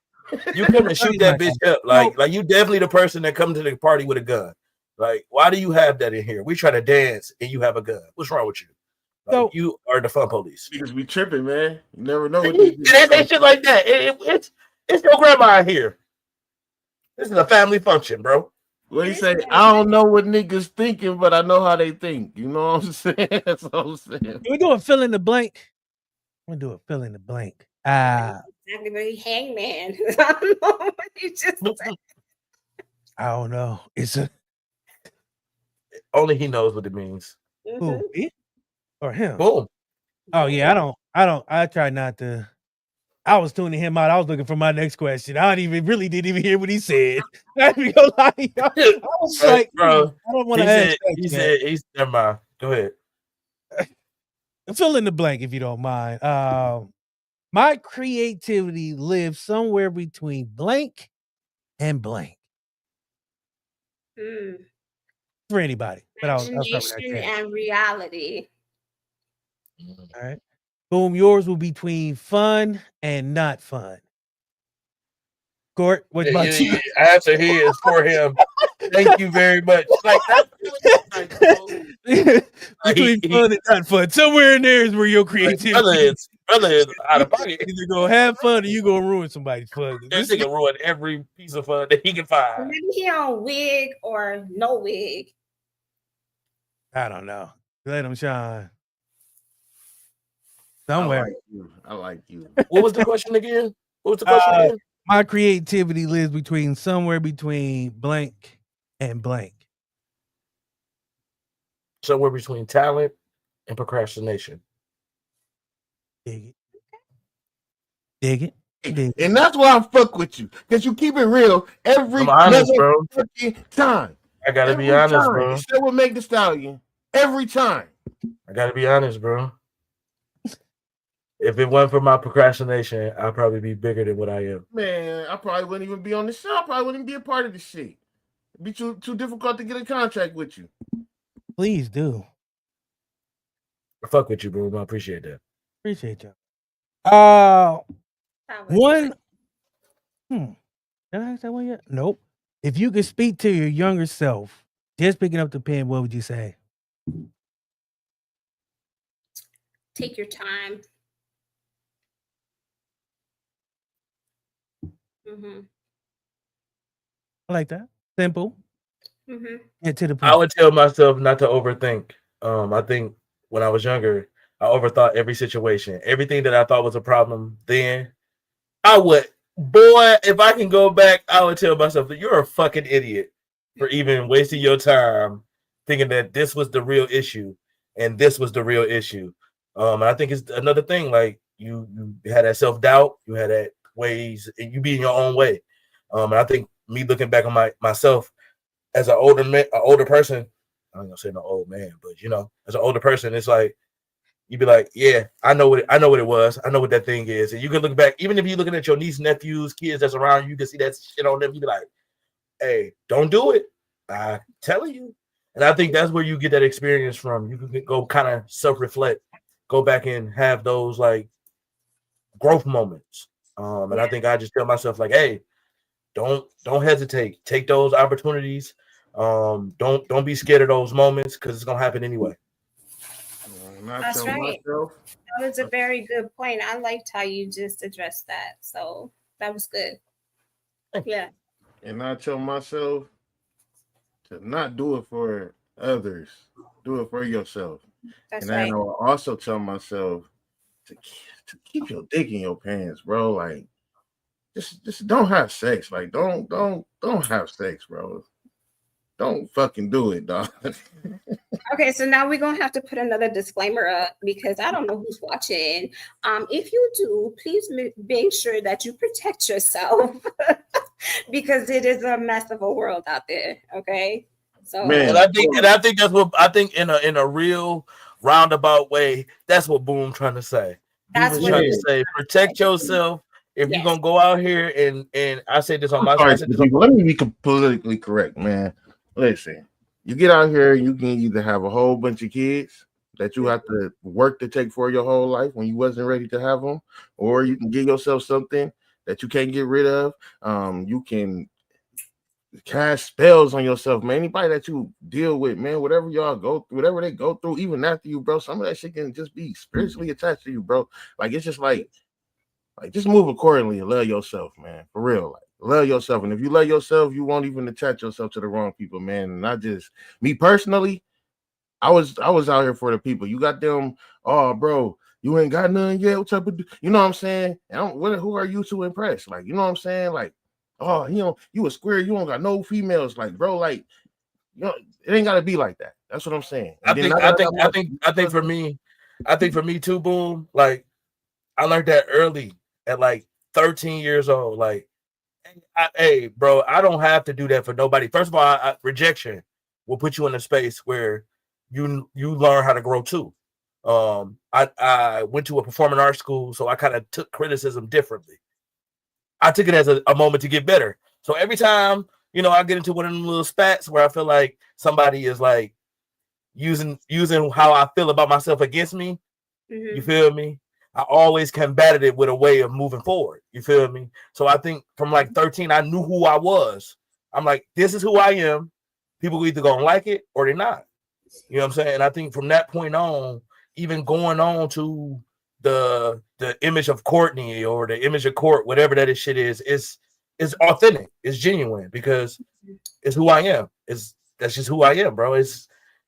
you come and shoot that bitch up. Like you definitely the person that come to the party with a gun. Like, why do you have that in here? We try to dance and you have a gun. What's wrong with you? Like, you are the fun police. Because we tripping, man. You never know what it shit like that. It's your grandma here. This is a family function, bro. What you say? I don't know what niggas thinking, but I know how they think. You know what I'm saying? That's what I'm saying. We're doing fill in the blank. We're doing fill in the blank. Exactly, hangman. I don't know what you just said. I don't know. It's a. Only he knows what it means. Who? Me? Or him? Boom. Oh yeah, I don't. I try not to. I was tuning him out. I was looking for my next question. I didn't even hear what he said. I didn't go lie. I was like, bro, I don't want to ask. He's never mind. Go ahead. Fill in the blank if you don't mind. My creativity lives somewhere between blank and blank. For anybody, but imagination and reality. All right. Boom, yours will be between fun and not fun. Court, what about you? Answer here is for him. Thank you very much. Like between fun and not fun. Somewhere in there is where your creativity brother is out of pocket. Either gonna have fun or you gonna ruin somebody's fun. This nigga ruin every piece of fun that he can find. Maybe he on wig or no wig. I don't know. Let him shine. Somewhere. I like you. What was the question again? My creativity lives somewhere between blank and blank. Somewhere between talent and procrastination. Dig it. And that's why I fuck with you. Because you keep it real every time. I gotta be honest, bro. You still will make the stallion every time. I gotta be honest, bro. If it wasn't for my procrastination, I'd probably be bigger than what I am. Man, I probably wouldn't even be on the show. I probably wouldn't be a part of the shit. It'd be too difficult to get a contract with you. Please do. I fuck with you, bro. I appreciate that. Appreciate you. One. Did I ask that one yet? Nope. If you could speak to your younger self, just picking up the pen, what would you say? Take your time. I like that. Simple. Get to the point. I would tell myself not to overthink. I think when I was younger, I overthought every situation. Everything that I thought was a problem then, I would. Boy, if I can go back, I would tell myself that you're a fucking idiot. for even wasting your time thinking that this was the real issue and this was the real issue. And I think it's another thing, like you had that self-doubt, you had that ways, and you be in your own way. And I think me looking back on myself as an older person, I'm not gonna say no old man, but you know, as an older person, it's like you'd be like, yeah, I know what it was. I know what that thing is. And you can look back, even if you're looking at your niece, nephews, kids that's around you, can see that shit on them. You be like, hey, don't do it. I'm telling you. And I think that's where you get that experience from. You can go kind of self-reflect, go back and have those like growth moments. And I think I just tell myself like, hey, don't hesitate. Take those opportunities. Don't be scared of those moments because it's gonna happen anyway. That's right. That was a very good point. I liked how you just addressed that. So that was good. Yeah. And I tell myself to not do it for others. Do it for yourself. That's and right. then I'll also tell myself to keep your dick in your pants, bro. Like just don't have sex. Like don't have sex, bro. Don't fucking do it, dog. Okay, so now we're gonna have to put another disclaimer up because I don't know who's watching. If you do, please make sure that you protect yourself because it is a mess of a world out there. Okay, so man, and I think that's what I think in a real roundabout way. That's what Boom trying to say. That's what trying to say. Protect yourself. If you're gonna go out here and I say this on my side, let me be politically correct, man. Listen, you get out here, you can either have a whole bunch of kids that you have to work to take for your whole life when you wasn't ready to have them, or you can give yourself something that you can't get rid of. You can cast spells on yourself, man. Anybody that you deal with, man, whatever y'all go through, whatever they go through, even after you, bro, some of that shit can just be spiritually attached to you, bro. Like it's just like just move accordingly and love yourself, man. For real. Like love yourself. And if you love yourself, you won't even attach yourself to the wrong people, man. And not just me personally. I was out here for the people. You got them, oh bro, you ain't got none yet. What type of you know what I'm saying? And who are you to impress? Like, you know what I'm saying? Like, oh, you a square, you don't got no females. Like, bro, like, it ain't gotta be like that. That's what I'm saying. I think for me too, Boom. Like, I learned that early at like 13 years old. Like, hey, bro, I don't have to do that for nobody. First of all, rejection will put you in a space where you learn how to grow too. I went to a performing arts school, so I kind of took criticism differently. I took it as a moment to get better. So every time, I get into one of them little spats where I feel like somebody is like using how I feel about myself against me. Mm-hmm. You feel me? I always combated it with a way of moving forward. You feel me? So I think from like 13, I knew who I was. I'm like, this is who I am. People either gonna like it or they're not. You know what I'm saying? And I think from that point on, even going on to the image of Courtney or the image of Court, whatever that shit is authentic. It's genuine because it's who I am. That's just who I am, bro.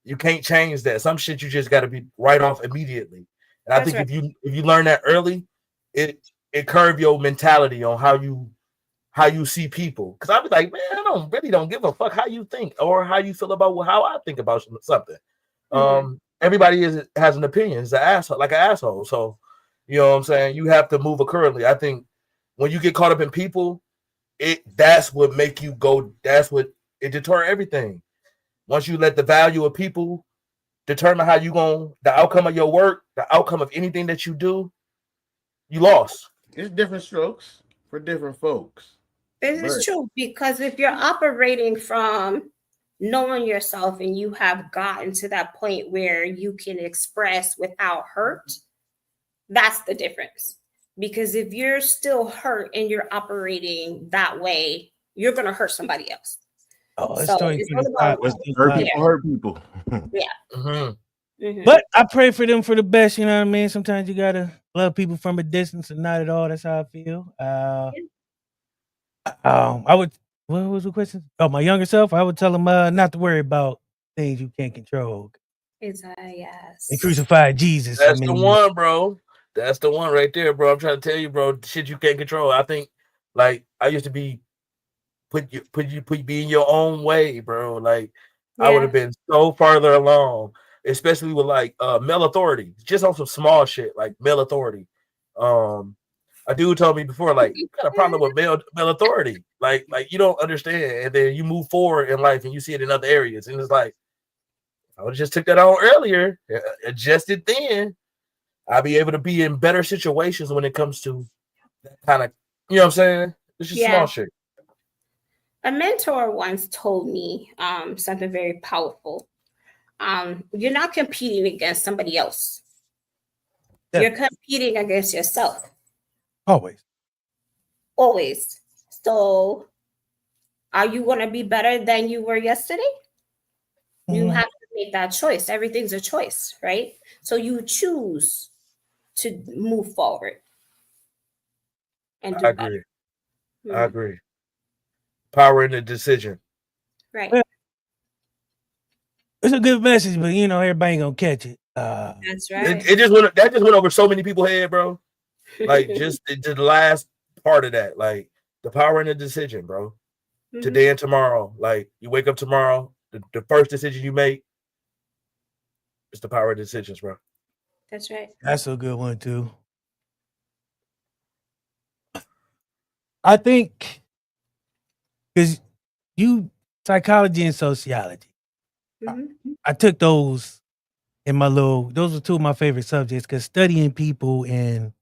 You can't change that. Some shit you just got to be right off immediately. And I think if you learn that early, it curve your mentality on how you see people. Because I'll be like, man, I don't give a fuck how you think or how you feel about how I think about something. Mm-hmm. Everybody has an opinion. It's an asshole, like an asshole. So, you know what I'm saying? You have to move accordingly. I think when you get caught up in people, that's what make you go. That's what it deter everything. Once you let the value of people determine how you the outcome of your work, the outcome of anything that you do, you lost. It's different strokes for different folks. This is true because if you're operating from knowing yourself and you have gotten to that point where you can express without hurt, that's the difference. Because if you're still hurt and you're operating that way, you're going to hurt somebody else. Oh, it's hurt people. Yeah. Mm-hmm. Mm-hmm. But I pray for them for the best. You know what I mean? Sometimes you got to love people from a distance and not at all. That's how I feel. I would. What was the question? Oh, my younger self. I would tell him not to worry about things you can't control. Yes. They crucified Jesus. That's the one, bro. That's the one right there, bro. I'm trying to tell you, bro. Shit you can't control. I think, like, I used to be be in your own way, bro. Like I would have been so farther along, especially with like male authority, just on some small shit like male authority. A dude told me before, like, you got a problem with male authority, like you don't understand, and then you move forward in life and you see it in other areas, and it's like, I would just took that on earlier, adjusted then, I'll be able to be in better situations when it comes to that kind of, you know what I'm saying? It's just small shit. A mentor once told me something very powerful. You're not competing against somebody else. Yeah. You're competing against yourself. Always. So are you going to be better than you were yesterday? You have to make that choice. Everything's a choice, right? So you choose to move forward and do better. I agree. Power in the decision. Right. Well, it's a good message, but you know, everybody ain't gonna catch it. That's right. It just went over so many people's head, bro. Like just the last part of that, like the power in the decision, bro. Today and tomorrow. Like you wake up tomorrow, the first decision you make is the power of decisions, bro. That's right. That's a good one too. I think because you psychology and sociology. I took those in my those were two of my favorite subjects because studying people and,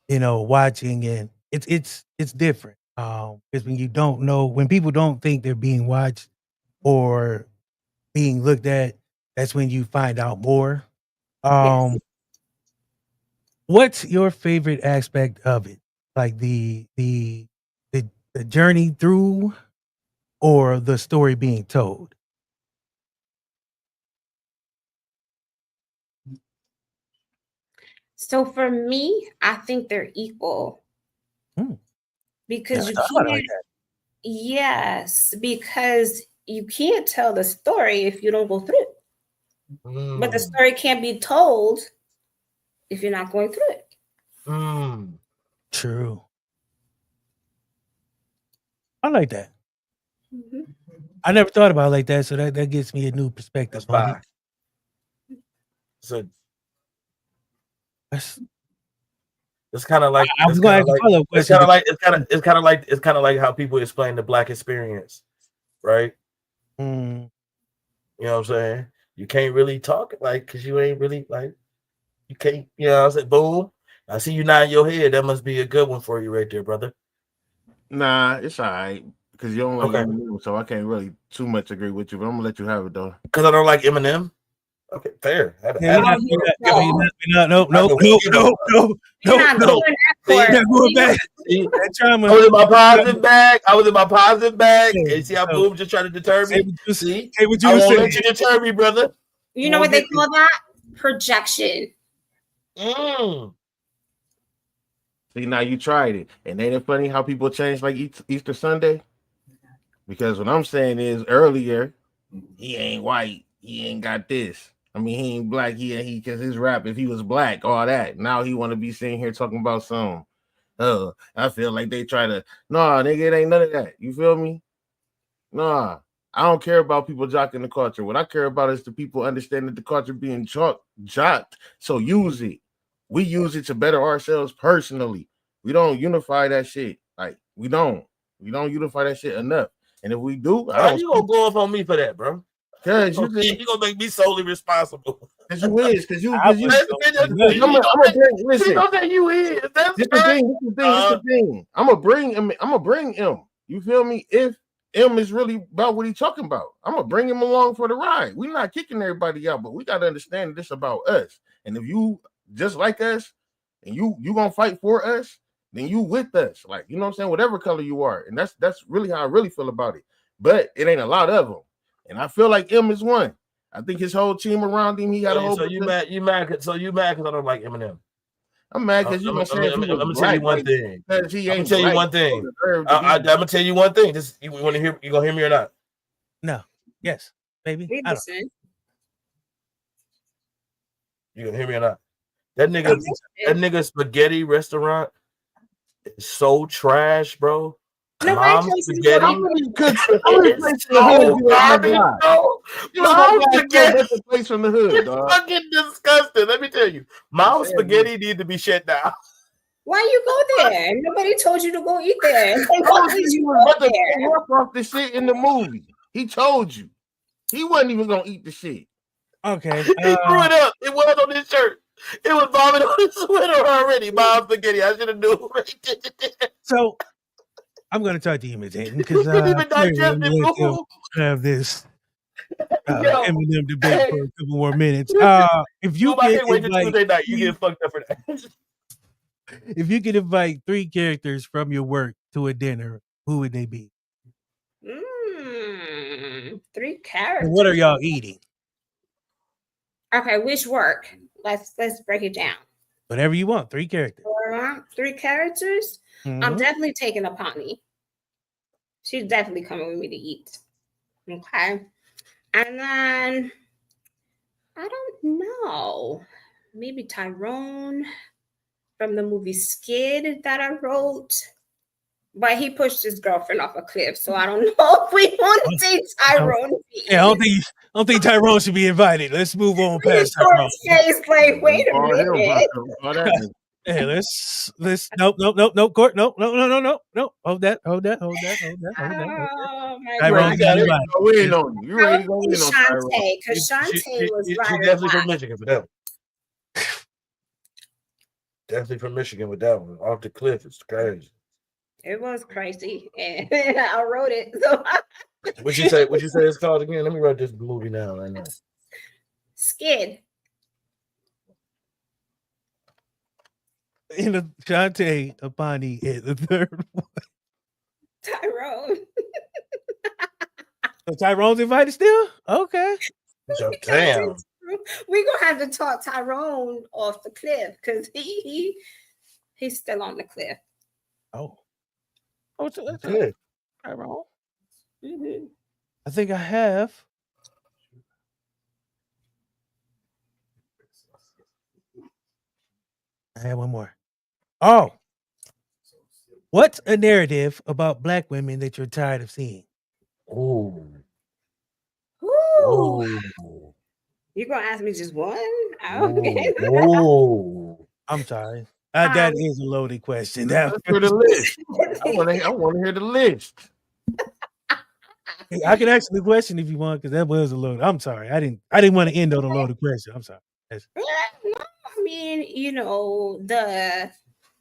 you know, watching, and it's different. Because when people don't think they're being watched or being looked at, that's when you find out more. What's your favorite aspect of it? Like the journey through or the story being told? So for me, I think they're equal. Because you can't, because you can't tell the story if you don't go through it. But the story can't be told if you're not going through it. True. I like that. I never thought about it like that, so that gives me a new perspective on it. So it's kind of like I was going to ask a follow-up question. It's kind of like how people explain the Black experience, right? You know what I'm saying? You can't really talk like because you ain't really like you can't. You know what I'm saying? Boom! I see you nodding your head. That must be a good one for you right there, brother. Nah, it's all right because you don't like Eminem, so I can't really too much agree with you. But I'm gonna let you have it though. Because I don't like Eminem. Okay, fair. No. You're not going back. I was in my positive bag. And see how Boom just trying to deter me. See, I won't let you deter me, brother. You know what they call that? Projection. See, now you tried it, and ain't it funny how people change like Easter Sunday? Because what I'm saying is earlier, he ain't white, he ain't got this. I mean, he ain't black. He because his rap, if he was black, all that. Now he want to be sitting here talking about some. I feel like they try to. Nah, nigga, it ain't none of that. You feel me? Nah, I don't care about people jocking the culture. What I care about is the people understanding the culture being jocked. So use it. We use it to better ourselves personally. We don't unify that shit. Like we don't unify that shit enough. And if we do, how you gonna go off on me for that, bro? Because you gonna make me solely responsible. Because you is. Because you. I'm gonna bring. You is. That's the thing. I'm gonna bring him. You feel me? If M is really about what he's talking about, I'm gonna bring him along for the ride. We're not kicking everybody out, but we gotta understand this about us. And if you just like us, and you gonna fight for us, then you with us. Like you know what I'm saying? Whatever color you are, and that's really how I really feel about it. But it ain't a lot of them. And I feel like M is one. I think his whole team around him, he got a whole. So you mad because I don't like Eminem. I'm mad because you. I'm gonna tell you one thing. I'm gonna tell you one thing. I'm gonna tell you one thing. Just you want to hear? You gonna hear me or not? No. Yes, baby. You gonna hear me or not? That nigga spaghetti restaurant is so trash, bro. Nobody told you to go How eat many there. could how many places in the hood you was gonna buy? You was gonna buy a different place from the hood, It's dog. fucking disgusting. Let me tell you, Mom's spaghetti need to be shut down. Why you go there? Nobody told you to go eat there. He was about to pay off the shit in the movie. He told you. He wasn't even gonna eat the shit. Okay. He threw it up. It was on his shirt. It was vomit on his sweater already. Mom's spaghetti. I should have knew. So I'm gonna talk to you, Ms. Hinton, because have this Eminem debate for a couple more minutes. If you can't wait till Tuesday night, you get fucked up for that. If you could invite 3 characters from your work to a dinner, who would they be? 3 characters. And what are y'all eating? Okay, which work? Let's break it down. Whatever you want. 3 characters. 3 characters. Mm-hmm. I'm definitely taking Aponi. She's definitely coming with me to eat. Okay. And then I don't know. Maybe Tyrone from the movie Skid that I wrote. But he pushed his girlfriend off a cliff, so I don't know if we want to take Tyrone. Yeah, I don't think Tyrone should be invited. Let's move on past Tyrone. Like, wait a minute. Hey, let's nope, court, no. Hold that. Oh Tyrone, my God. You ready to go in on Tyrone? Because Shantae was She right. definitely from Michigan for that one. Definitely from Michigan with that one. Off the cliff, it's crazy. It was crazy, and I wrote it. So What you say it's called again? Let me write this movie down right now. Skid. In the Shantae, Aponi, and the third one. Tyrone. So Tyrone's invited still? Okay. So, damn. We're gonna have to talk Tyrone off the cliff because he's still on the cliff. Oh, so that's good. Tyrone. Mm-hmm. I think I have. I have one more. Oh, what's a narrative about Black women that you're tired of seeing? Ooh. You're gonna ask me just one? Okay. I'm sorry. That is a loaded question. That's for the list. I want to hear the list. I can ask the question if you want, because that was a loaded. I'm sorry. I didn't want to end on a loaded question. I'm sorry. No, I mean, the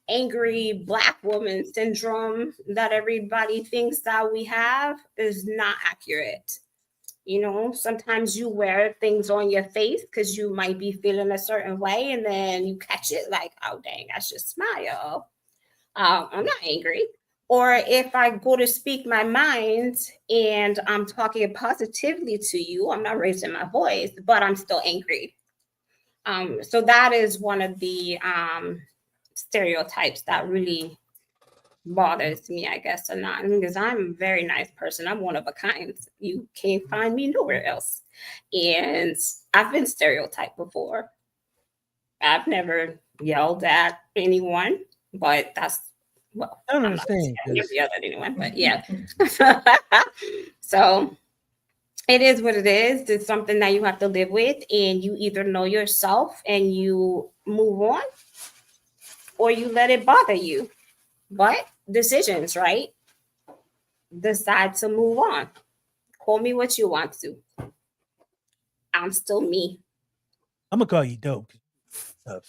angry Black woman syndrome that everybody thinks that we have is not accurate. Sometimes you wear things on your face because you might be feeling a certain way, and then you catch it like, oh, dang, I should smile. I'm not angry. Or if I go to speak my mind and I'm talking positively to you, I'm not raising my voice, but I'm still angry. So that is one of the stereotypes that really bothers me, I guess, or not, because I'm a very nice person. I'm one of a kind. You can't find me nowhere else. And I've been stereotyped before. I've never yelled at anyone, but that's, well, I don't understand. I've never yelled at anyone, but yeah. So it is what it is. It's something that you have to live with, and you either know yourself and you move on, or you let it bother you. But decisions, right? Decide to move on. Call me what you want to. I'm still me. I'm gonna call you dope. Thank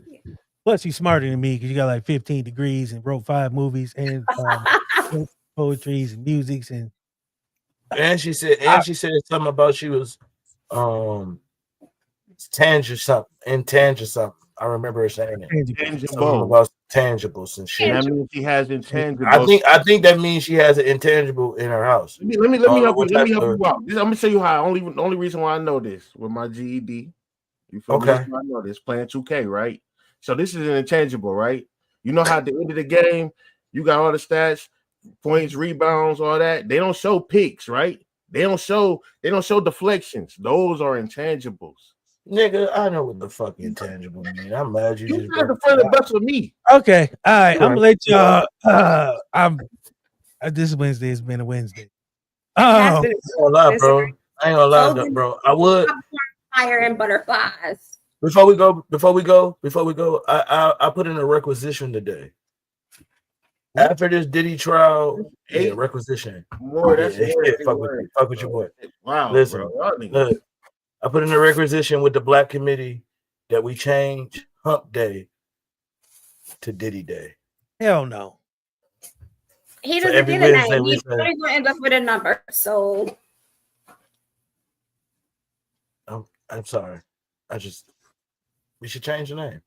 you. Plus, you're smarter than me because you got like 15 degrees and wrote 5 movies and poetries and musics and she said something about she was intangible something. I remember her saying it. Tangible. About tangibles and shit. That means she has intangibles. I think that means she has an intangible in her house. Let me help you. Let me help you out. I'm gonna show you how. Only reason why I know this with my GED. You feel me? I know this playing 2K, right? So this is an intangible, right? You know how at the end of the game, you got all the stats, points, rebounds, all that. They don't show picks, right? They don't show deflections. Those are intangibles. Nigga, I know what the fuck intangible mean. I'm glad you just got the front of the bus with me. Okay, all right. I'm gonna let y'all. This Wednesday has been a Wednesday. Has been I ain't gonna lie, bro. I ain't gonna lie, Golden bro. I would fire and butterflies. before we go. I put in a requisition today. After this Diddy trial, requisition. More, that's Yeah, more. fuck with your boy. Wow, Listen, bro. look, I put in a requisition with the Black Committee that we change Hump Day to Diddy Day. Hell no. He So doesn't every get a Wednesday name. we He's say- going to end up with a number. So I'm sorry. We should change the name.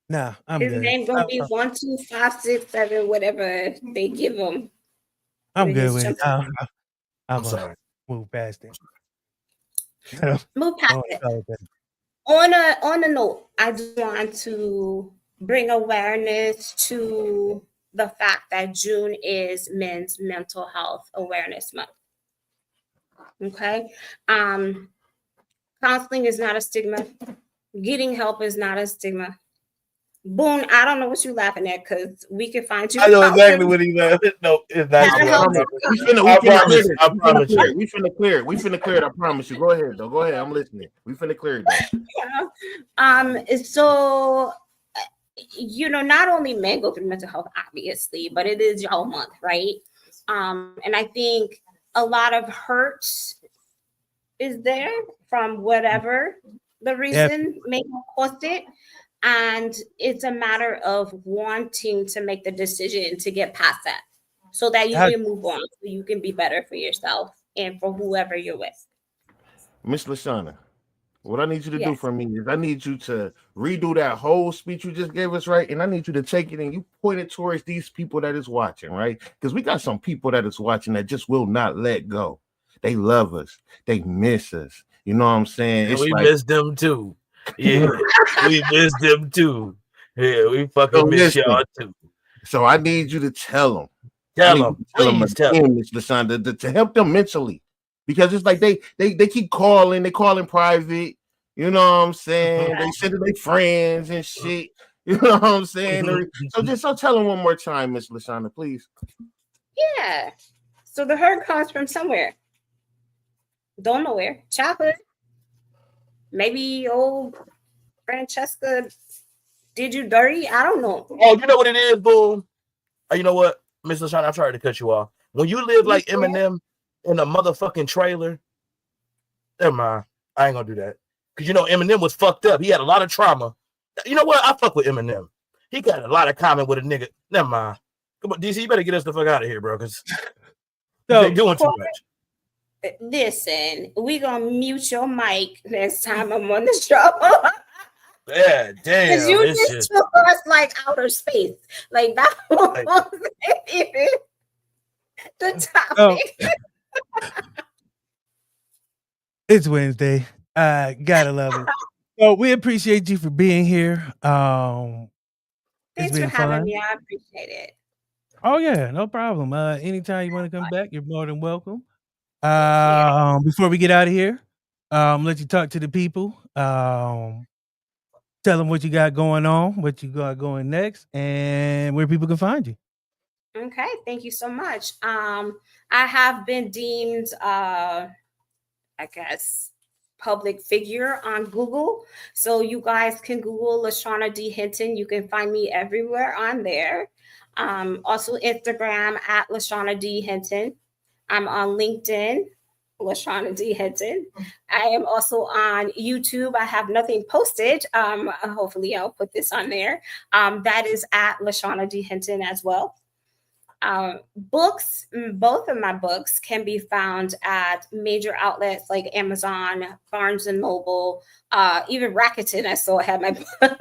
Nah, I'm his good. name going to be 1, 2, 5, 6, 7, whatever they give him. I'm with good his with it. jump- I'm sorry. Move past it. Move past Oh, it. okay. On a note, I just want to bring awareness to the fact that June is Men's Mental Health Awareness Month. Okay. Counseling is not a stigma. Getting help is not a stigma. Boone, I don't know what you're laughing at because we can find you. I know exactly what he's laughing. No, it's not. Mental health- I promise. I promise you. We finna clear it. We finna clear it. I promise you. Go ahead, though. Go ahead. I'm listening. We finna clear it, though. So not only men go through mental health, obviously, but it is y'all month, right? And I think a lot of hurt is there from whatever the reason may have caused it. And it's a matter of wanting to make the decision to get past that so that you can move on, so you can be better for yourself and for whoever you're with. Miss Lashauna, what I need you to do Yes. for me is I need you to redo that whole speech you just gave us, right? And I need you to take it and you point it towards these people that is watching, right? Because we got some people that is watching that just will not let go. They love us. They miss us. You know what I'm saying? And we miss them too. Yeah, we miss them too. Yeah, we fucking miss y'all too. So I need you to tell them. Tell them, please tell them, Miss Lashauna, to help them mentally, because it's like they keep calling, they call in private. You know what I'm saying? They send to their friends and shit. You know what I'm saying? So tell them one more time, Miss Lashauna, please. Yeah. So the hurt comes from somewhere. Don't know where. Childhood. Maybe old Francesca did you dirty. I don't know. Oh, you know what it is, boom. You know what, Miss Lashauna, I'm sorry to cut you off. When you live like Eminem in a motherfucking trailer, never mind. I ain't gonna do that. Because Eminem was fucked up. He had a lot of trauma. You know what? I fuck with Eminem. He got a lot of common with a nigga. Never mind. Come on, DC, you better get us the fuck out of here, bro. Because they're doing too much. Listen, we gonna mute your mic next time I'm on the show. Yeah, damn. Because you just took us like outer space. Like that wasn't even the topic. It's Wednesday. Gotta love it. So we appreciate you for being here. Thanks for having me. I appreciate it. Oh yeah, no problem. Anytime you want to come back, you're more than welcome. Before we get out of here, let you talk to the people. Tell them what you got going on, what you got going next, and where people can find you. Okay, thank you so much. I have been deemed, I guess, public figure on Google. So you guys can Google Lashauna D. Hinton. You can find me everywhere on there. Also Instagram at Lashauna D. Hinton. I'm on LinkedIn, Lashauna D. Hinton. I am also on YouTube. I have nothing posted. Hopefully I'll put this on there. That is at Lashauna D. Hinton as well. Books, both of my books can be found at major outlets like Amazon, Barnes and Noble, even Rakuten. I saw I had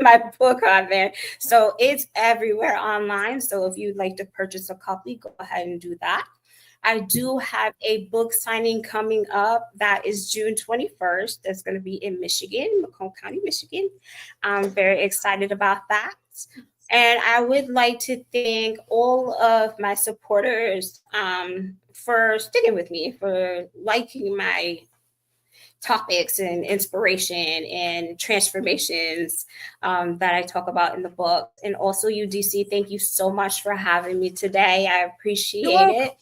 my book on there. So it's everywhere online. So if you'd like to purchase a copy, go ahead and do that. I do have a book signing coming up. That is June 21st. That's going to be in Michigan, Macomb County, Michigan. I'm very excited about that. And I would like to thank all of my supporters for sticking with me, for liking my topics and inspiration and transformations that I talk about in the book. And also you, DC, thank you so much for having me today. I appreciate it.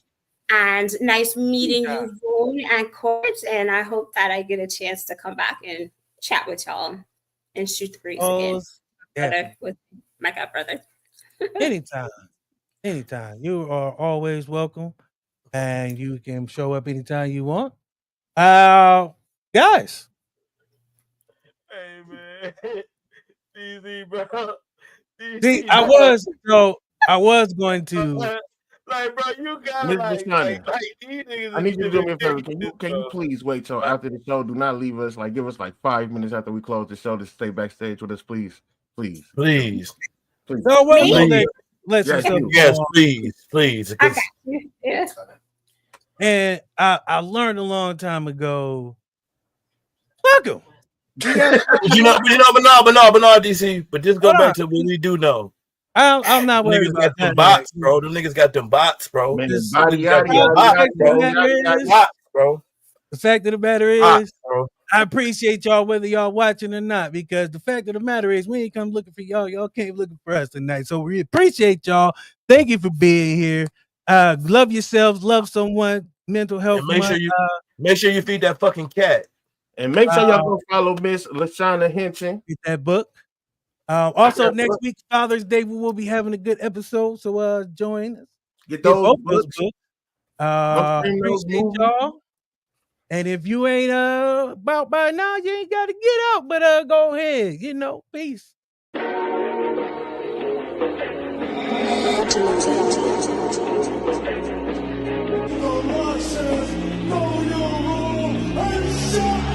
And nice meeting you, Boone and Court. And I hope that I get a chance to come back and chat with y'all and shoot the breeze again with my god brother. Anytime. You are always welcome, and you can show up anytime you want. Guys. Hey man, DZ, bro. See, I was going to. Like, bro, you got these niggas. I need you to do me a favor. Can you please wait till after the show? Do not leave us. Like, give us like 5 minutes after we close the show to stay backstage with us, please. No, yes, please. Okay. Yeah. And I learned a long time ago. Fuck him. but DC. But just go back to what we do know. I'm not worried about that. Bots, bro. Them niggas got them bots, bro. The fact of the matter is, I appreciate y'all whether y'all watching or not, because the fact of the matter is we ain't come looking for y'all. Y'all came looking for us tonight. So we appreciate y'all. Thank you for being here. Love yourselves, love someone, mental health. Make sure you feed that fucking cat. And make sure y'all go follow Miss Lashauna Hinton. Get that book. Also, next week, Father's Day, we will be having a good episode. So join us. Get those books. Appreciate y'all. And if you ain't about by now, you ain't got to get out. But go ahead. Peace. Know your role and shut